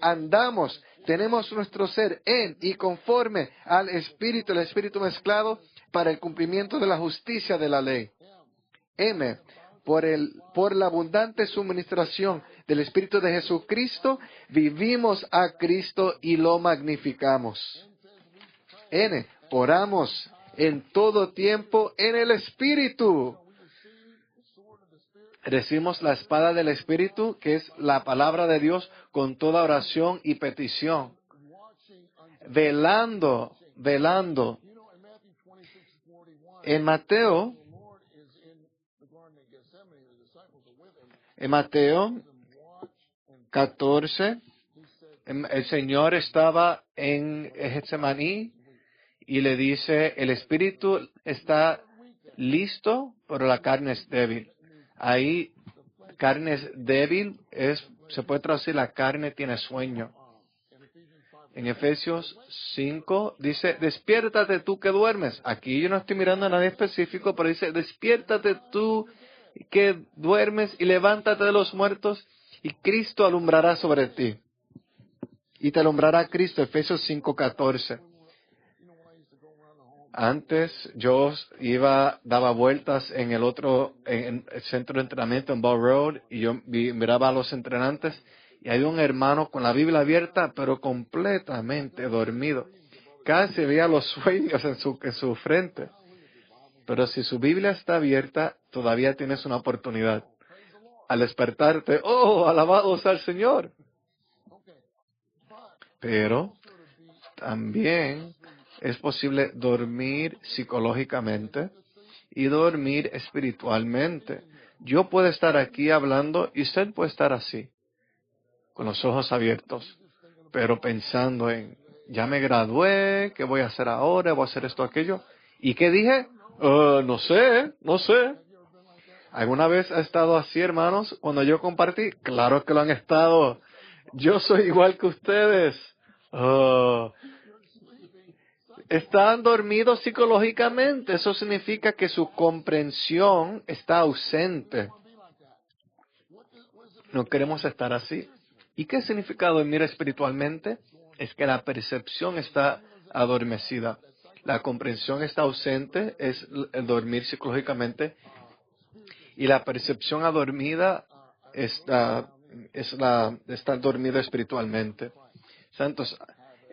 Andamos, tenemos nuestro ser en y conforme al Espíritu, el Espíritu mezclado para el cumplimiento de la justicia de la ley. M. Por la abundante suministración del Espíritu de Jesucristo, vivimos a Cristo y lo magnificamos. N. Oramos en todo tiempo en el Espíritu. Recibimos la espada del Espíritu, que es la palabra de Dios, con toda oración y petición. Velando. En Mateo 14, el Señor estaba en Getsemaní y le dice, el espíritu está listo, pero la carne es débil. Ahí, carne es débil, se puede traducir, la carne tiene sueño. En Efesios 5 dice, despiértate tú que duermes. Aquí yo no estoy mirando a nadie específico, pero dice, despiértate tú que duermes y levántate de los muertos y Cristo alumbrará sobre ti. Y te alumbrará Cristo, Efesios 5:14. Antes yo daba vueltas en en el centro de entrenamiento en Ball Road y yo miraba a los entrenantes y había un hermano con la Biblia abierta pero completamente dormido. Casi veía los sueños en su frente. Pero si su Biblia está abierta, todavía tienes una oportunidad. Al despertarte, ¡oh, alabados al Señor! Pero también es posible dormir psicológicamente y dormir espiritualmente. Yo puedo estar aquí hablando y usted puede estar así, con los ojos abiertos, pero pensando en, ya me gradué, ¿qué voy a hacer ahora? ¿Voy a hacer esto, aquello? ¿Y qué dije? No sé. ¿Alguna vez ha estado así, hermanos, cuando yo compartí? Claro que lo han estado. Yo soy igual que ustedes. Oh. Están dormidos psicológicamente. Eso significa que su comprensión está ausente. No queremos estar así. ¿Y qué significa dormir espiritualmente? Es que la percepción está adormecida. La comprensión está ausente, es el dormir psicológicamente. Y la percepción adormida está dormida espiritualmente. Santos,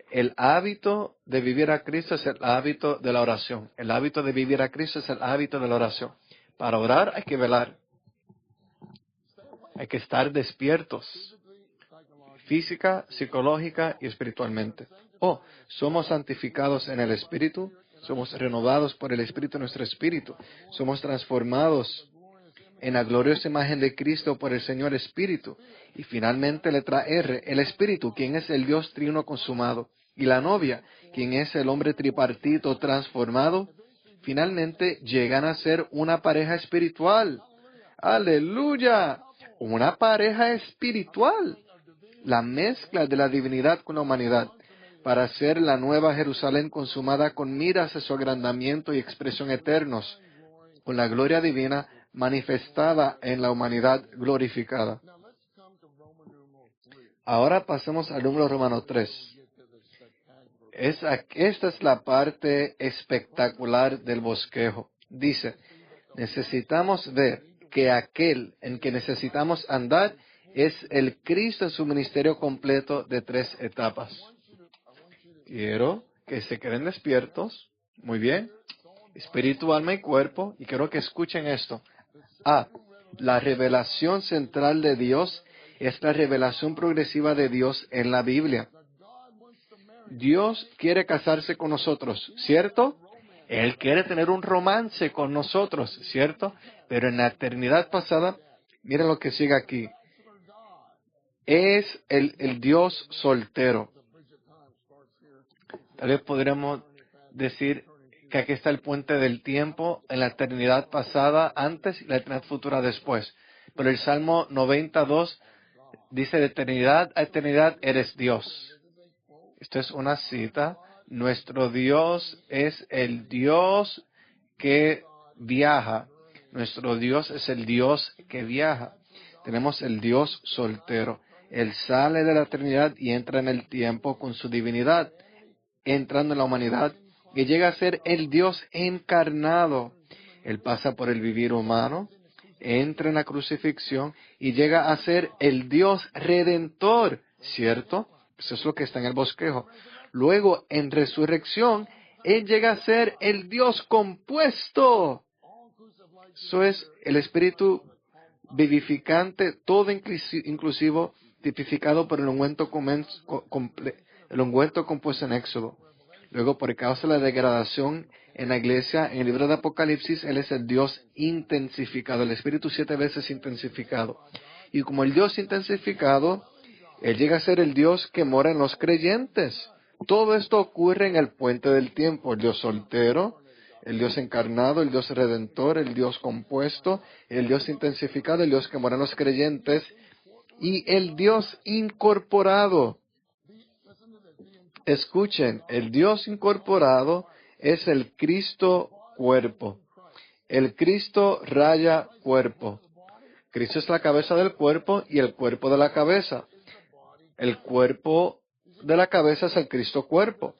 el hábito de vivir a Cristo es el hábito de la oración. El hábito de vivir a Cristo es el hábito de la oración. Para orar hay que velar. Hay que estar despiertos, física, psicológica y espiritualmente. Somos santificados en el Espíritu, somos renovados por el Espíritu en nuestro espíritu, somos transformados en la gloriosa imagen de Cristo por el Señor Espíritu. Y finalmente, letra R, el Espíritu, quien es el Dios triuno consumado, y la novia, quien es el hombre tripartito transformado, finalmente llegan a ser una pareja espiritual. ¡Aleluya! Una pareja espiritual. La mezcla de la divinidad con la humanidad para ser la nueva Jerusalén consumada con miras a su agrandamiento y expresión eternos, con la gloria divina manifestada en la humanidad glorificada. Ahora pasemos al número romano 3. Esta es la parte espectacular del bosquejo. Dice, necesitamos ver que aquel en que necesitamos andar es el Cristo en su ministerio completo de 3 etapas. Quiero que se queden despiertos. Muy bien. Espíritu, alma y cuerpo. Y quiero que escuchen esto. La revelación central de Dios es la revelación progresiva de Dios en la Biblia. Dios quiere casarse con nosotros, ¿cierto? Él quiere tener un romance con nosotros, ¿cierto? Pero en la eternidad pasada, miren lo que sigue aquí. Es el Dios soltero. Tal vez podríamos decir que aquí está el puente del tiempo en la eternidad pasada antes y la eternidad futura después. Pero el Salmo 92 dice, de eternidad a eternidad eres Dios. Esto es una cita. Nuestro Dios es el Dios que viaja. Nuestro Dios es el Dios que viaja. Tenemos el Dios soltero. Él sale de la eternidad y entra en el tiempo con su divinidad, entrando en la humanidad, y llega a ser el Dios encarnado. Él pasa por el vivir humano, entra en la crucifixión y llega a ser el Dios redentor, ¿cierto? Eso es lo que está en el bosquejo. Luego, en resurrección, Él llega a ser el Dios compuesto. Eso es el Espíritu vivificante, todo inclusivo, tipificado por el ungüento compuesto en Éxodo. Luego, por causa de la degradación en la iglesia, en el libro de Apocalipsis, Él es el Dios intensificado, el Espíritu 7 veces intensificado. Y como el Dios intensificado, Él llega a ser el Dios que mora en los creyentes. Todo esto ocurre en el puente del tiempo. El Dios soltero, el Dios encarnado, el Dios redentor, el Dios compuesto, el Dios intensificado, el Dios que mora en los creyentes y el Dios incorporado. Escuchen, el Dios incorporado es el Cristo cuerpo. El Cristo raya cuerpo. Cristo es la cabeza del cuerpo y el cuerpo de la cabeza. El cuerpo de la cabeza es el Cristo cuerpo.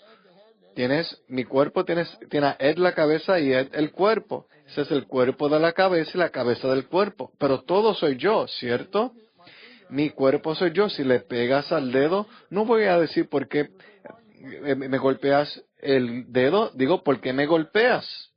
Mi cuerpo tiene a Ed la cabeza y Ed el cuerpo. Ese es el cuerpo de la cabeza y la cabeza del cuerpo. Pero todo soy yo, ¿cierto? Mi cuerpo soy yo. Si le pegas al dedo, no voy a decir por qué me golpeas el dedo. Digo, ¿por qué me golpeas?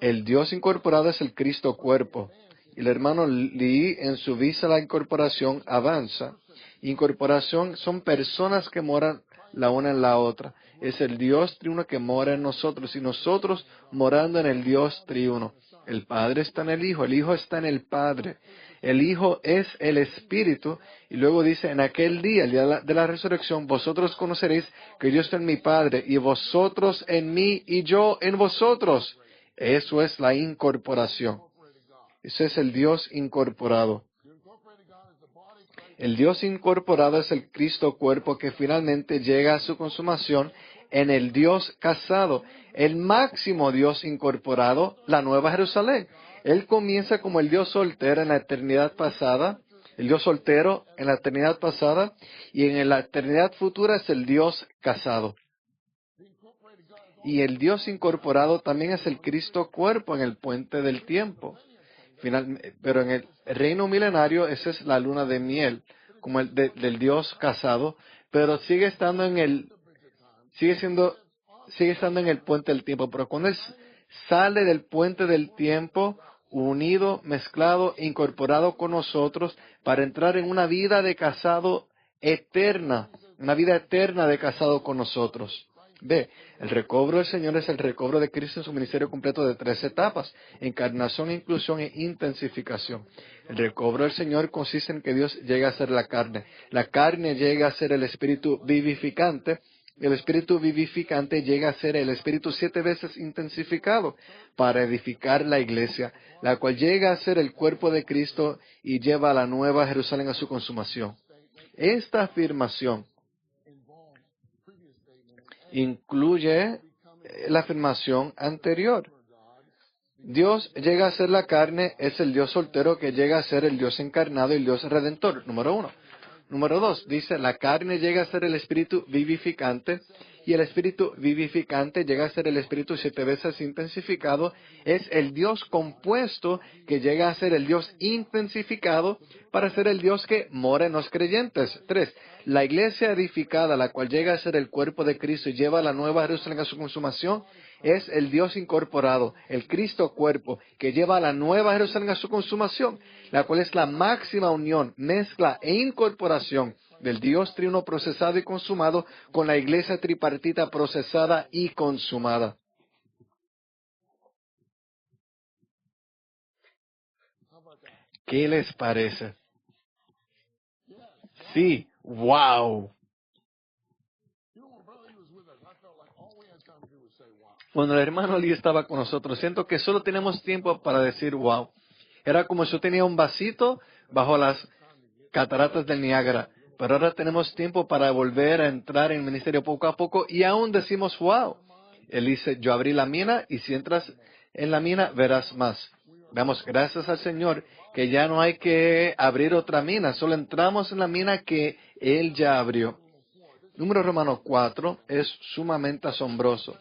El Dios incorporado es el Cristo cuerpo. Y el hermano Lee en su visa a la incorporación avanza. Incorporación son personas que moran la una en la otra. Es el Dios triuno que mora en nosotros y nosotros morando en el Dios triuno. El Padre está en el Hijo está en el Padre. El Hijo es el Espíritu. Y luego dice, en aquel día, el día de la resurrección, vosotros conoceréis que yo estoy en mi Padre y vosotros en mí y yo en vosotros. Eso es la incorporación. Ese es el Dios incorporado. El Dios incorporado es el Cristo cuerpo que finalmente llega a su consumación en el Dios casado, el máximo Dios incorporado, la Nueva Jerusalén. Él comienza como el Dios soltero en la eternidad pasada, el Dios soltero en la eternidad pasada, y en la eternidad futura es el Dios casado. Y el Dios incorporado también es el Cristo cuerpo en el puente del tiempo. Pero en el reino milenario, esa es la luna de miel, como del Dios casado, pero sigue estando en el puente del tiempo. Pero cuando Él sale del puente del tiempo, unido, mezclado, incorporado con nosotros, para entrar en una vida de casado eterna, una vida eterna de casado con nosotros. Ve, el recobro del Señor es el recobro de Cristo en su ministerio completo de 3 etapas: encarnación, inclusión e intensificación. El recobro del Señor consiste en que Dios llega a ser la carne. La carne llega a ser el espíritu vivificante. El espíritu vivificante llega a ser el espíritu 7 veces intensificado para edificar la iglesia, la cual llega a ser el cuerpo de Cristo y lleva a la nueva Jerusalén a su consumación. Esta afirmación incluye la afirmación anterior. Dios llega a ser la carne, es el Dios soltero que llega a ser el Dios encarnado y el Dios redentor, número 1. Número 2, dice, la carne llega a ser el espíritu vivificante y el espíritu vivificante llega a ser el espíritu 7 veces intensificado. Es el Dios compuesto que llega a ser el Dios intensificado para ser el Dios que mora en los creyentes. 3, la iglesia edificada, la cual llega a ser el cuerpo de Cristo y lleva a la nueva Jerusalén a su consumación, es el Dios incorporado, el Cristo cuerpo, que lleva a la nueva Jerusalén a su consumación, la cual es la máxima unión, mezcla e incorporación del Dios triuno procesado y consumado con la iglesia tripartita procesada y consumada. ¿Qué les parece? Sí, wow. Cuando el hermano Lee estaba con nosotros, siento que solo tenemos tiempo para decir wow. Era como si yo tenía un vasito bajo las cataratas del Niágara, pero ahora tenemos tiempo para volver a entrar en el ministerio poco a poco y aún decimos wow. Él dice, yo abrí la mina y si entras en la mina verás más. Damos gracias al Señor que ya no hay que abrir otra mina, solo entramos en la mina que Él ya abrió. Número romano 4 es sumamente asombroso.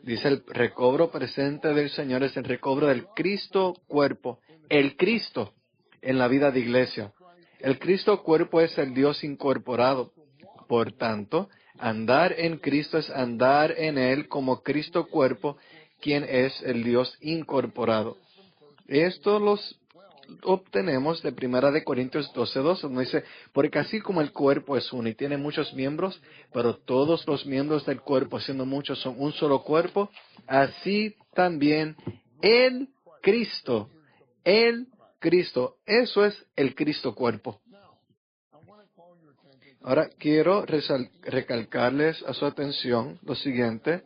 Dice, el recobro presente del Señor es el recobro del Cristo cuerpo, el Cristo en la vida de iglesia. El Cristo cuerpo es el Dios incorporado. Por tanto, andar en Cristo es andar en Él como Cristo cuerpo, quien es el Dios incorporado. Esto los obtenemos de 1 Corintios 12:12, donde dice, porque así como el cuerpo es uno y tiene muchos miembros, pero todos los miembros del cuerpo, siendo muchos, son un solo cuerpo, así también el Cristo, eso es el Cristo cuerpo. Ahora quiero recalcarles a su atención lo siguiente,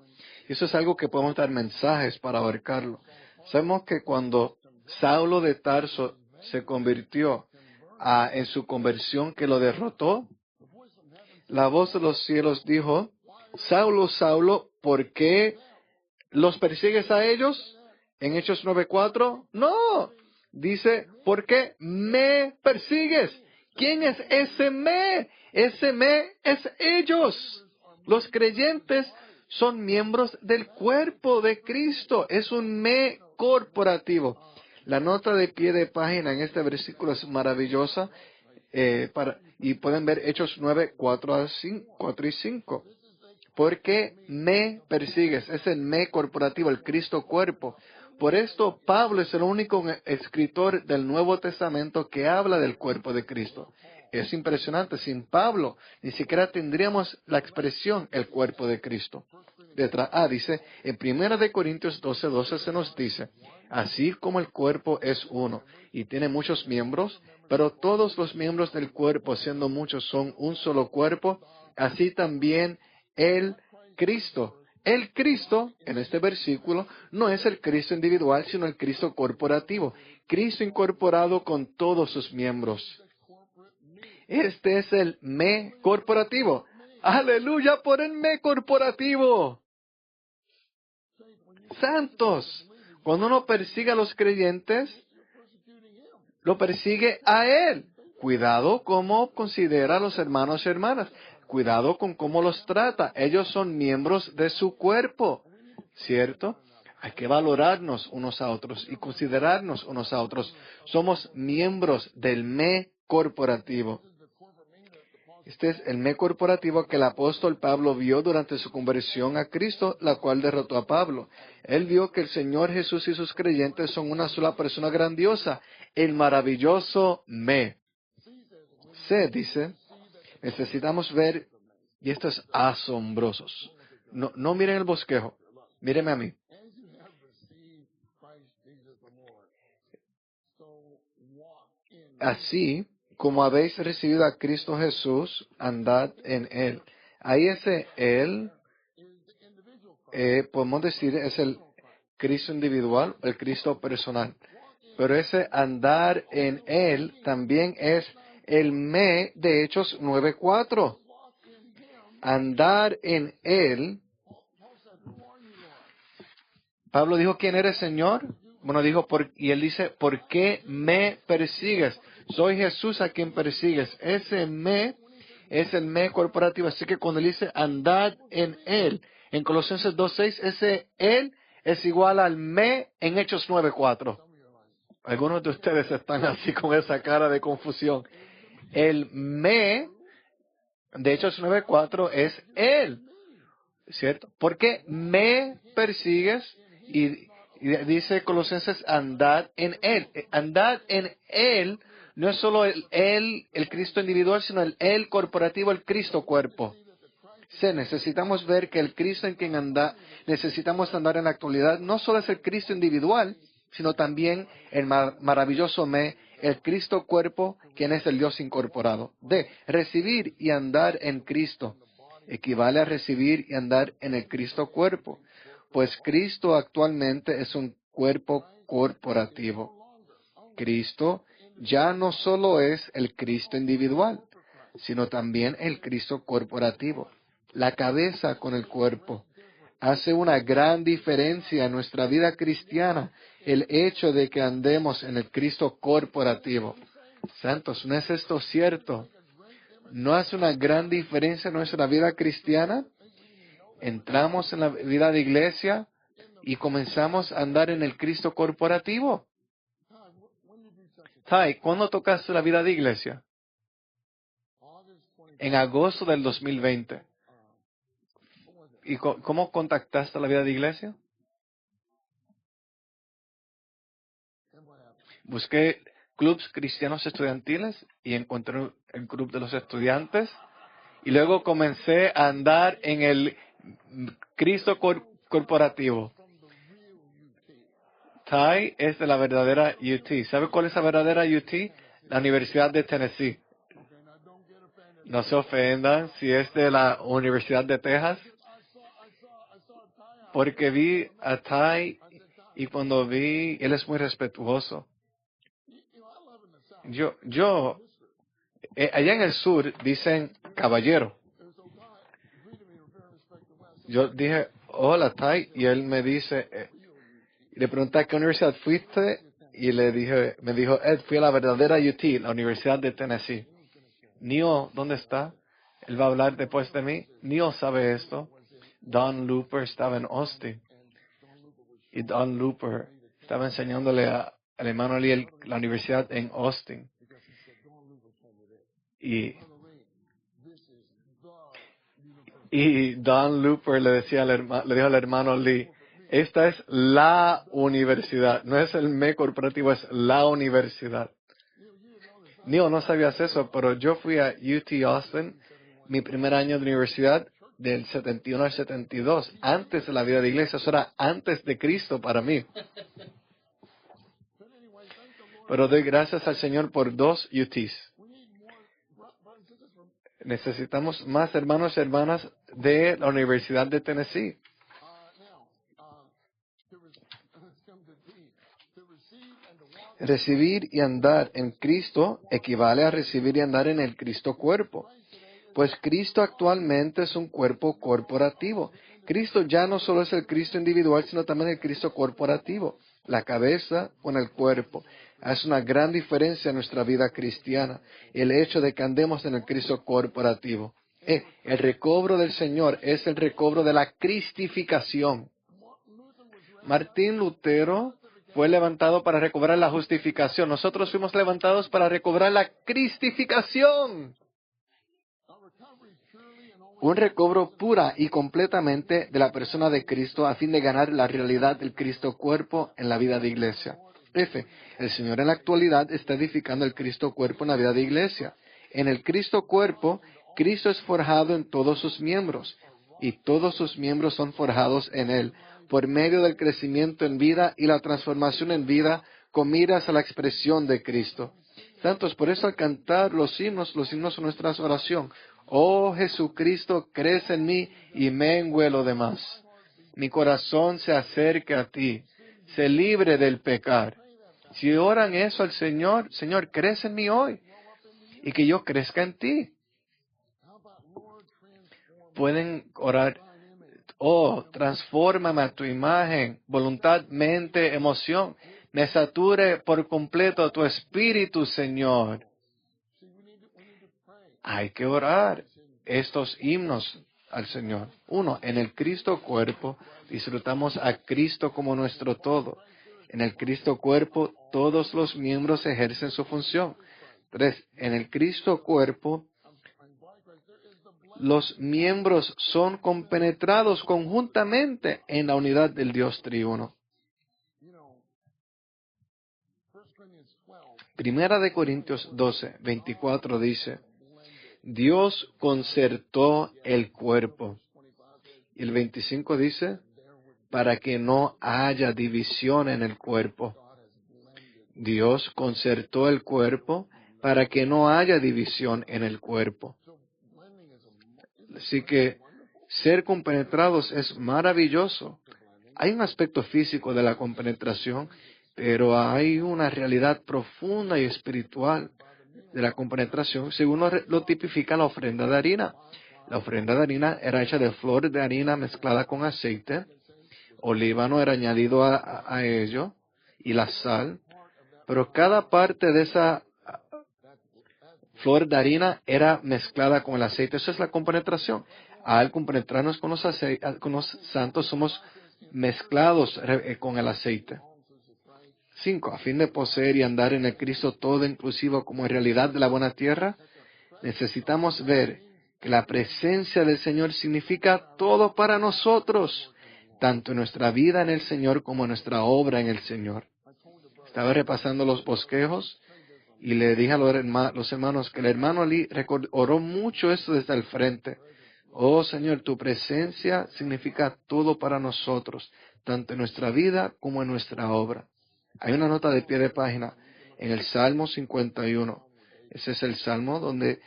y eso es algo que podemos dar mensajes para abarcarlo. Sabemos que cuando Saulo de Tarso se convirtió en su conversión que lo derrotó, la voz de los cielos dijo, Saulo, Saulo, ¿por qué los persigues a ellos? En Hechos 9:4, no, dice, ¿por qué me persigues? ¿Quién es ese me? Ese me es ellos. Los creyentes son miembros del cuerpo de Cristo. Es un me corporativo. La nota de pie de página en este versículo es maravillosa. Y pueden ver Hechos 9:4 y 5. ¿Por qué me persigues? Es el me corporativo, el Cristo cuerpo. Por esto Pablo es el único escritor del Nuevo Testamento que habla del cuerpo de Cristo. Es impresionante. Sin Pablo ni siquiera tendríamos la expresión el cuerpo de Cristo. Dice, en 1 Corintios 12:12 se nos dice, así como el cuerpo es uno y tiene muchos miembros, pero todos los miembros del cuerpo, siendo muchos, son un solo cuerpo, así también el Cristo. El Cristo, en este versículo, no es el Cristo individual, sino el Cristo corporativo. Cristo incorporado con todos sus miembros. Este es el me corporativo. Aleluya por el me corporativo. Santos. Cuando uno persigue a los creyentes, lo persigue a Él. Cuidado cómo considera a los hermanos y hermanas. Cuidado con cómo los trata. Ellos son miembros de su cuerpo. ¿Cierto? Hay que valorarnos unos a otros y considerarnos unos a otros. Somos miembros del me corporativo. Este es el me corporativo que el apóstol Pablo vio durante su conversión a Cristo, la cual derrotó a Pablo. Él vio que el Señor Jesús y sus creyentes son una sola persona grandiosa, el maravilloso me. Se dice, necesitamos ver, y esto es asombroso. No miren el bosquejo, mírenme a mí. Así como habéis recibido a Cristo Jesús, andad en Él. Ahí ese Él, podemos decir, es el Cristo individual, el Cristo personal. Pero ese andar en Él también es el me de Hechos 9:4. Andar en Él. Pablo dijo, ¿quién eres, Señor? Bueno, dijo, y él dice, ¿por qué me persigues? Soy Jesús a quien persigues. Ese me es el me corporativo. Así que cuando él dice, andad en Él, en Colosenses 2:6, ese Él es igual al me en Hechos 9:4. Algunos de ustedes están así con esa cara de confusión. El me de Hechos 9:4 es Él, ¿cierto? ¿Por qué me persigues? Y dice Colosenses, andad en Él. Andad en Él no es solo el Cristo individual, sino el Él corporativo, el Cristo cuerpo. Necesitamos ver que el Cristo en quien necesitamos andar en la actualidad, no solo es el Cristo individual, sino también el maravilloso me, el Cristo cuerpo, quien es el Dios incorporado. Recibir y andar en Cristo equivale a recibir y andar en el Cristo cuerpo, pues Cristo actualmente es un cuerpo corporativo. Cristo ya no solo es el Cristo individual, sino también el Cristo corporativo. La cabeza con el cuerpo. Hace una gran diferencia en nuestra vida cristiana el hecho de que andemos en el Cristo corporativo. Santos, ¿no es esto cierto? ¿No hace una gran diferencia en nuestra vida cristiana? Entramos en la vida de iglesia y comenzamos a andar en el Cristo corporativo. Tai, ¿cuándo tocaste la vida de iglesia? En agosto del 2020. ¿Y cómo contactaste la vida de iglesia? Busqué clubes cristianos estudiantiles y encontré el club de los estudiantes. Y luego comencé a andar en el Cristo corporativo. Tai es de la verdadera UT. ¿Sabe cuál es la verdadera UT? La Universidad de Tennessee. No se ofendan si es de la Universidad de Texas. Porque vi a Tai y cuando él es muy respetuoso. Allá en el sur dicen caballero. Yo dije, hola Tai, y él me dice, le pregunté a qué universidad fuiste, y me dijo, Ed, fui a la verdadera UT, la Universidad de Tennessee. Neil, ¿dónde está? Él va a hablar después de mí. Neil sabe esto. Don Looper estaba en Austin. Y Don Looper estaba enseñándole al hermano Lee la universidad en Austin. Y Don Looper le dijo al hermano Lee, esta es la universidad, no es el me corporativo, es la universidad. Neil, no sabías eso, pero yo fui a UT Austin, mi primer año de universidad, del 71 al 72, antes de la vida de iglesia, eso era antes de Cristo para mí. Pero doy gracias al Señor por 2 UTs. Necesitamos más hermanos y hermanas de la Universidad de Tennessee. Recibir y andar en Cristo equivale a recibir y andar en el Cristo cuerpo. Pues Cristo actualmente es un cuerpo corporativo. Cristo ya no solo es el Cristo individual, sino también el Cristo corporativo. La cabeza con el cuerpo. Es una gran diferencia en nuestra vida cristiana, el hecho de que andemos en el Cristo corporativo. El recobro del Señor es el recobro de la cristificación. Martín Lutero fue levantado para recobrar la justificación. Nosotros fuimos levantados para recobrar la cristificación. Un recobro pura y completamente de la persona de Cristo a fin de ganar la realidad del Cristo cuerpo en la vida de iglesia. F. El Señor en la actualidad está edificando el Cristo cuerpo en la vida de iglesia. En el Cristo cuerpo, Cristo es forjado en todos sus miembros, y todos sus miembros son forjados en Él, por medio del crecimiento en vida y la transformación en vida con miras a la expresión de Cristo. Santos, por eso al cantar los himnos son nuestra oración. Oh Jesucristo, crece en mí y mengue lo demás. Mi corazón se acerque a ti, se libre del pecar. Si oran eso al Señor, Señor, crece en mí hoy y que yo crezca en ti. Pueden orar, oh, transfórmame a tu imagen, voluntad, mente, emoción. Me sature por completo tu espíritu, Señor. Hay que orar estos himnos al Señor. 1. En el Cristo cuerpo disfrutamos a Cristo como nuestro todo. En el Cristo cuerpo todos los miembros ejercen su función. 3. En el Cristo cuerpo los miembros son compenetrados conjuntamente en la unidad del Dios triuno. Primera de Corintios 12, 24 dice, Dios concertó el cuerpo. Y el 25 dice, para que no haya división en el cuerpo. Dios concertó el cuerpo para que no haya división en el cuerpo. Así que ser compenetrados es maravilloso. Hay un aspecto físico de la compenetración, pero hay una realidad profunda y espiritual de la compenetración, según lo tipifica la ofrenda de harina. La ofrenda de harina era hecha de flor de harina mezclada con aceite, olíbano era añadido a ello, y la sal, pero cada parte de esa flor de harina era mezclada con el aceite. Eso es la compenetración. Al compenetrarnos con los santos, somos mezclados con el aceite. 5. A fin de poseer y andar en el Cristo todo inclusivo como realidad de la buena tierra, necesitamos ver que la presencia del Señor significa todo para nosotros, tanto en nuestra vida en el Señor como en nuestra obra en el Señor. Estaba repasando los bosquejos y le dije a los hermanos que el hermano Ali oró mucho esto desde el frente. Oh Señor, tu presencia significa todo para nosotros, tanto en nuestra vida como en nuestra obra. Hay una nota de pie de página en el Salmo 51. Ese es el Salmo donde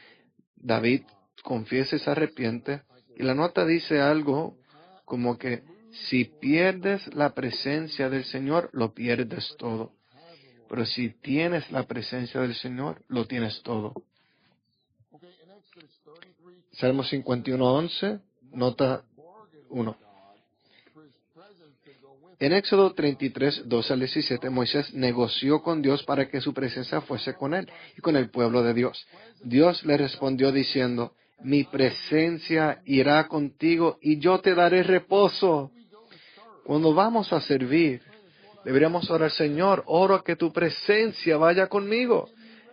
David confiesa y se arrepiente. Y la nota dice algo como que si pierdes la presencia del Señor, lo pierdes todo. Pero si tienes la presencia del Señor, lo tienes todo. Salmo 51:11, nota 1. En Éxodo 33, 12 al 17, Moisés negoció con Dios para que su presencia fuese con él y con el pueblo de Dios. Dios le respondió diciendo, mi presencia irá contigo y yo te daré reposo. Cuando vamos a servir, deberíamos orar, Señor, oro que tu presencia vaya conmigo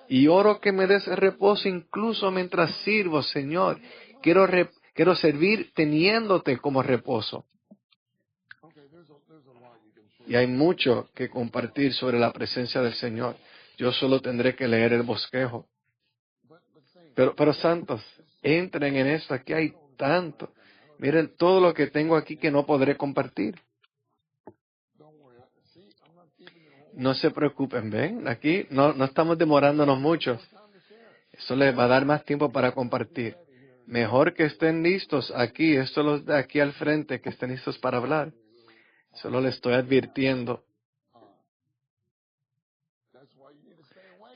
y oro que me des reposo incluso mientras sirvo, Señor. Quiero servir teniéndote como reposo. Y hay mucho que compartir sobre la presencia del Señor. Yo solo tendré que leer el bosquejo. Pero santos, entren en esto. Aquí hay tanto. Miren todo lo que tengo aquí que no podré compartir. No se preocupen, ven, aquí no estamos demorándonos mucho. Eso les va a dar más tiempo para compartir. Mejor que estén listos aquí, esto los de aquí al frente, que estén listos para hablar. Solo les estoy advirtiendo.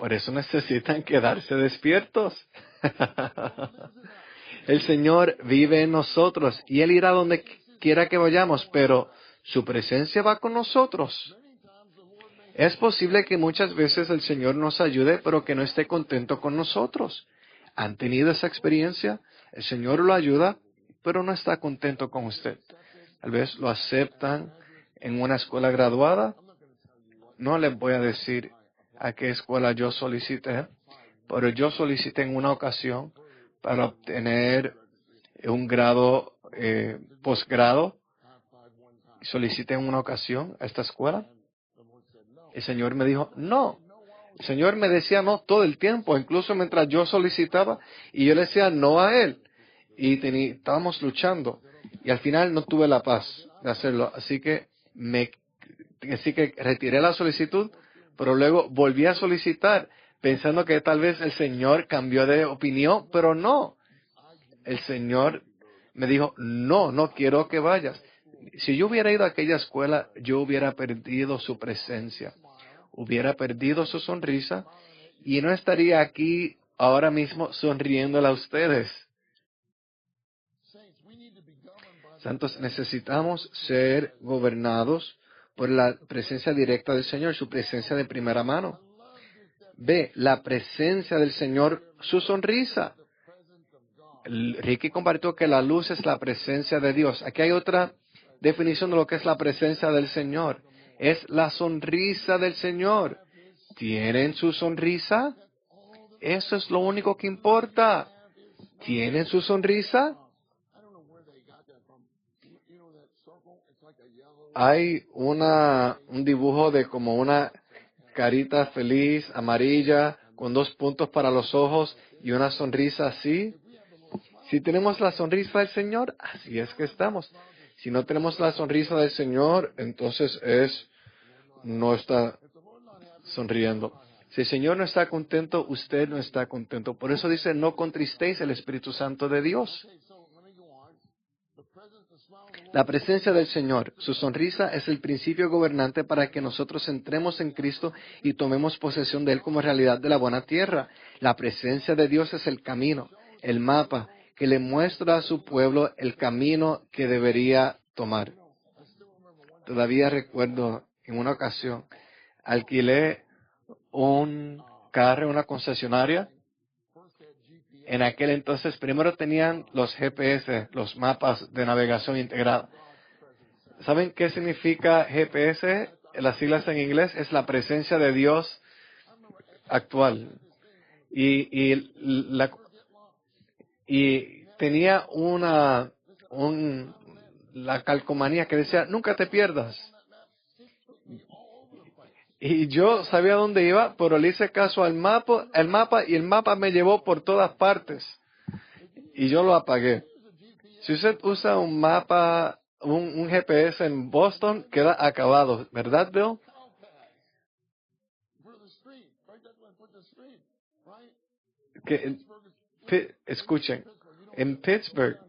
Por eso necesitan quedarse despiertos. El Señor vive en nosotros y Él irá donde quiera que vayamos, pero su presencia va con nosotros. Es posible que muchas veces el Señor nos ayude, pero que no esté contento con nosotros. ¿Han tenido esa experiencia? El Señor lo ayuda, pero no está contento con usted. Tal vez lo aceptan en una escuela graduada. No les voy a decir a qué escuela yo solicité, pero yo solicité en una ocasión para obtener un grado posgrado. Solicité en una ocasión a esta escuela. El Señor me dijo, no. El Señor me decía no todo el tiempo, incluso mientras yo solicitaba, y yo le decía no a Él. Y estábamos luchando. Y al final no tuve la paz de hacerlo. Así que retiré la solicitud, pero luego volví a solicitar, pensando que tal vez el Señor cambió de opinión, pero no. El Señor me dijo, no quiero que vayas. Si yo hubiera ido a aquella escuela, yo hubiera perdido su presencia, hubiera perdido su sonrisa y no estaría aquí ahora mismo sonriéndole a ustedes. Santos, necesitamos ser gobernados por la presencia directa del Señor, su presencia de primera mano. Ve, la presencia del Señor, su sonrisa. Ricky compartió que la luz es la presencia de Dios. Aquí hay otra definición de lo que es la presencia del Señor. Es la sonrisa del Señor. ¿Tienen su sonrisa? Eso es lo único que importa. ¿Tienen su sonrisa? Hay un dibujo de como una carita feliz, amarilla, con 2 puntos para los ojos y una sonrisa así. Si tenemos la sonrisa del Señor, así es que estamos. Si no tenemos la sonrisa del Señor, entonces no está sonriendo. Si el Señor no está contento, usted no está contento. Por eso dice, no contristéis el Espíritu Santo de Dios. La presencia del Señor, su sonrisa es el principio gobernante para que nosotros entremos en Cristo y tomemos posesión de Él como realidad de la buena tierra. La presencia de Dios es el camino, el mapa, que le muestra a su pueblo el camino que debería tomar. Todavía recuerdo en una ocasión, alquilé un carro en una concesionaria. En aquel entonces primero tenían los GPS, los mapas de navegación integrada. ¿Saben qué significa GPS? Las siglas en inglés es la presencia de Dios actual. Y tenía la calcomanía que decía, nunca te pierdas. Y yo sabía dónde iba, pero le hice caso al mapa, y el mapa me llevó por todas partes. Y yo lo apagué. Si usted usa un mapa, un GPS en Boston, queda acabado, ¿verdad, Bill? Escuchen, en Pittsburgh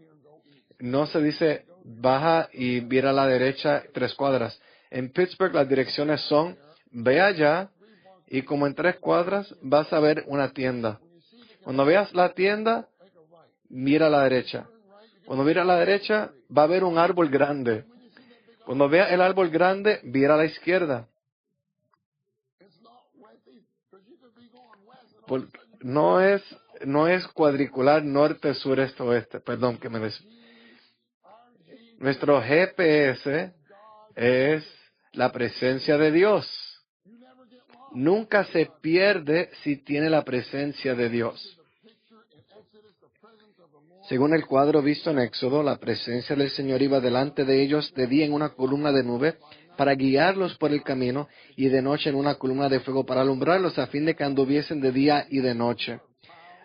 no se dice baja y vira a la derecha 3 cuadras. En Pittsburgh las direcciones son, ve allá y como en 3 cuadras vas a ver una tienda. Cuando veas la tienda, mira a la derecha. Cuando mira a la derecha, va a haber un árbol grande. Cuando vea el árbol grande, vira a la izquierda. No es cuadricular norte, sur, este, oeste. Perdón que me Nuestro GPS es la presencia de Dios. Nunca se pierde si tiene la presencia de Dios. Según el cuadro visto en Éxodo, la presencia del Señor iba delante de ellos de día en una columna de nube para guiarlos por el camino y de noche en una columna de fuego para alumbrarlos a fin de que anduviesen de día y de noche.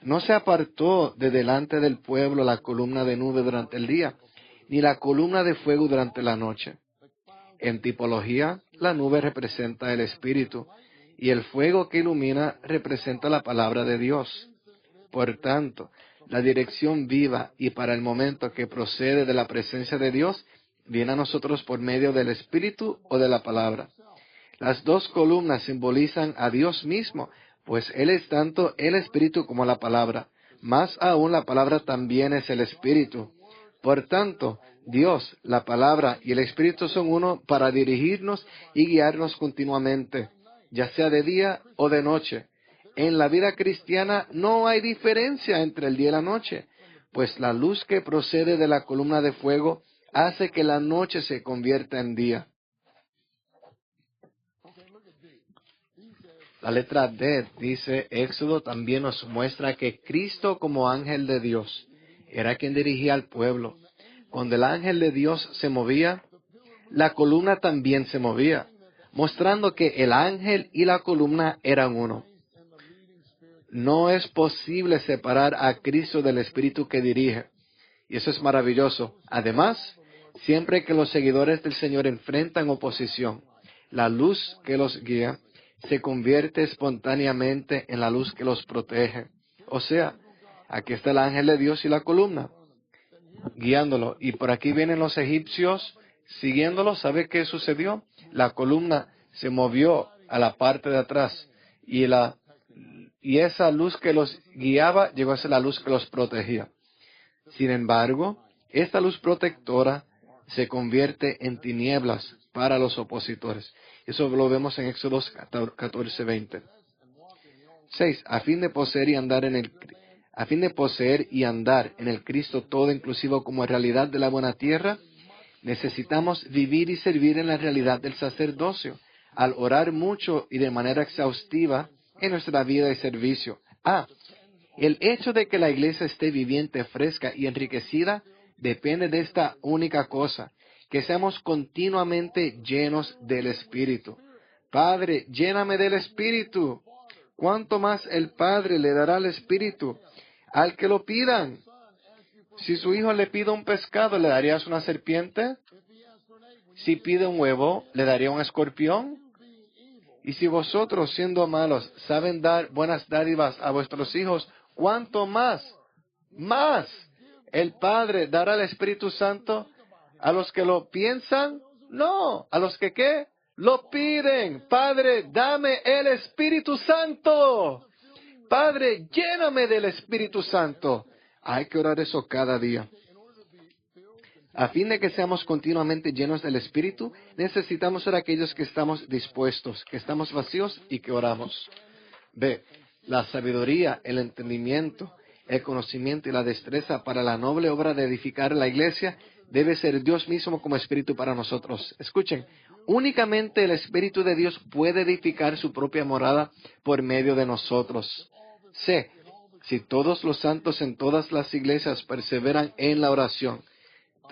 No se apartó de delante del pueblo la columna de nube durante el día, ni la columna de fuego durante la noche. En tipología, la nube representa el Espíritu y el fuego que ilumina representa la palabra de Dios. Por tanto, la dirección viva y para el momento que procede de la presencia de Dios viene a nosotros por medio del Espíritu o de la palabra. Las 2 columnas simbolizan a Dios mismo, Pues Él es tanto el Espíritu como la palabra. Más aún la palabra también es el Espíritu. Por tanto, Dios, la palabra y el Espíritu son uno para dirigirnos y guiarnos continuamente, ya sea de día o de noche. En la vida cristiana no hay diferencia entre el día y la noche, pues la luz que procede de la columna de fuego hace que la noche se convierta en día. La letra D dice, Éxodo también nos muestra que Cristo como ángel de Dios era quien dirigía al pueblo. Cuando el ángel de Dios se movía, la columna también se movía, mostrando que el ángel y la columna eran uno. No es posible separar a Cristo del Espíritu que dirige. Y eso es maravilloso. Además, siempre que los seguidores del Señor enfrentan oposición, la luz que los guía se convierte espontáneamente en la luz que los protege. O sea, aquí está el ángel de Dios y la columna, guiándolo. Y por aquí vienen los egipcios siguiéndolo. ¿Sabe qué sucedió? La columna se movió a la parte de atrás y esa luz que los guiaba llegó a ser la luz que los protegía. Sin embargo, esta luz protectora se convierte en tinieblas para los opositores. Eso lo vemos en Éxodo 14:20. 6. A fin de poseer y andar en el Cristo todo inclusivo como realidad de la buena tierra, necesitamos vivir y servir en la realidad del sacerdocio, al orar mucho y de manera exhaustiva en nuestra vida de servicio. El hecho de que la iglesia esté viviente, fresca y enriquecida depende de esta única cosa, que seamos continuamente llenos del Espíritu. Padre, lléname del Espíritu. ¿Cuánto más el Padre le dará el Espíritu al que lo pidan? Si su hijo le pide un pescado, ¿le darías una serpiente? Si pide un huevo, ¿le daría un escorpión? Y si vosotros, siendo malos, saben dar buenas dádivas a vuestros hijos, ¿cuánto más el Padre dará el Espíritu Santo a los que lo piensan? No, a los que ¿qué? Lo piden. Padre, dame el Espíritu Santo. Padre, lléname del Espíritu Santo. Hay que orar eso cada día. A fin de que seamos continuamente llenos del Espíritu, necesitamos ser aquellos que estamos dispuestos, que estamos vacíos y que oramos. B. La sabiduría, el entendimiento, el conocimiento y la destreza para la noble obra de edificar la iglesia debe ser Dios mismo como Espíritu para nosotros. Escuchen, únicamente el Espíritu de Dios puede edificar su propia morada por medio de nosotros. C. Si todos los santos en todas las iglesias perseveran en la oración.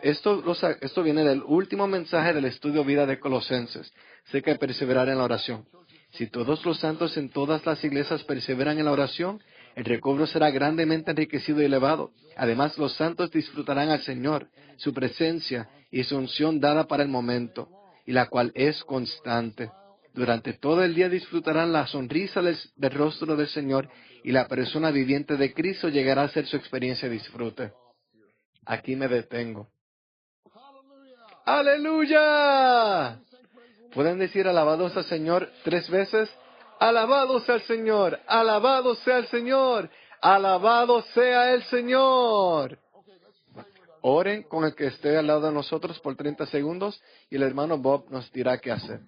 Esto viene del último mensaje del estudio vida de Colosenses. Sé que perseverar en la oración. Si todos los santos en todas las iglesias perseveran en la oración, el recobro será grandemente enriquecido y elevado. Además, los santos disfrutarán al Señor, su presencia y su unción dada para el momento, y la cual es constante. Durante todo el día disfrutarán la sonrisa del rostro del Señor, y la persona viviente de Cristo llegará a ser su experiencia de disfrute. Aquí me detengo. ¡Aleluya! ¿Pueden decir alabados al Señor 3 veces? ¡Alabado sea el Señor! ¡Alabado sea el Señor! ¡Alabado sea el Señor! Oren con el que esté al lado de nosotros por 30 segundos y el hermano Bob nos dirá qué hacer.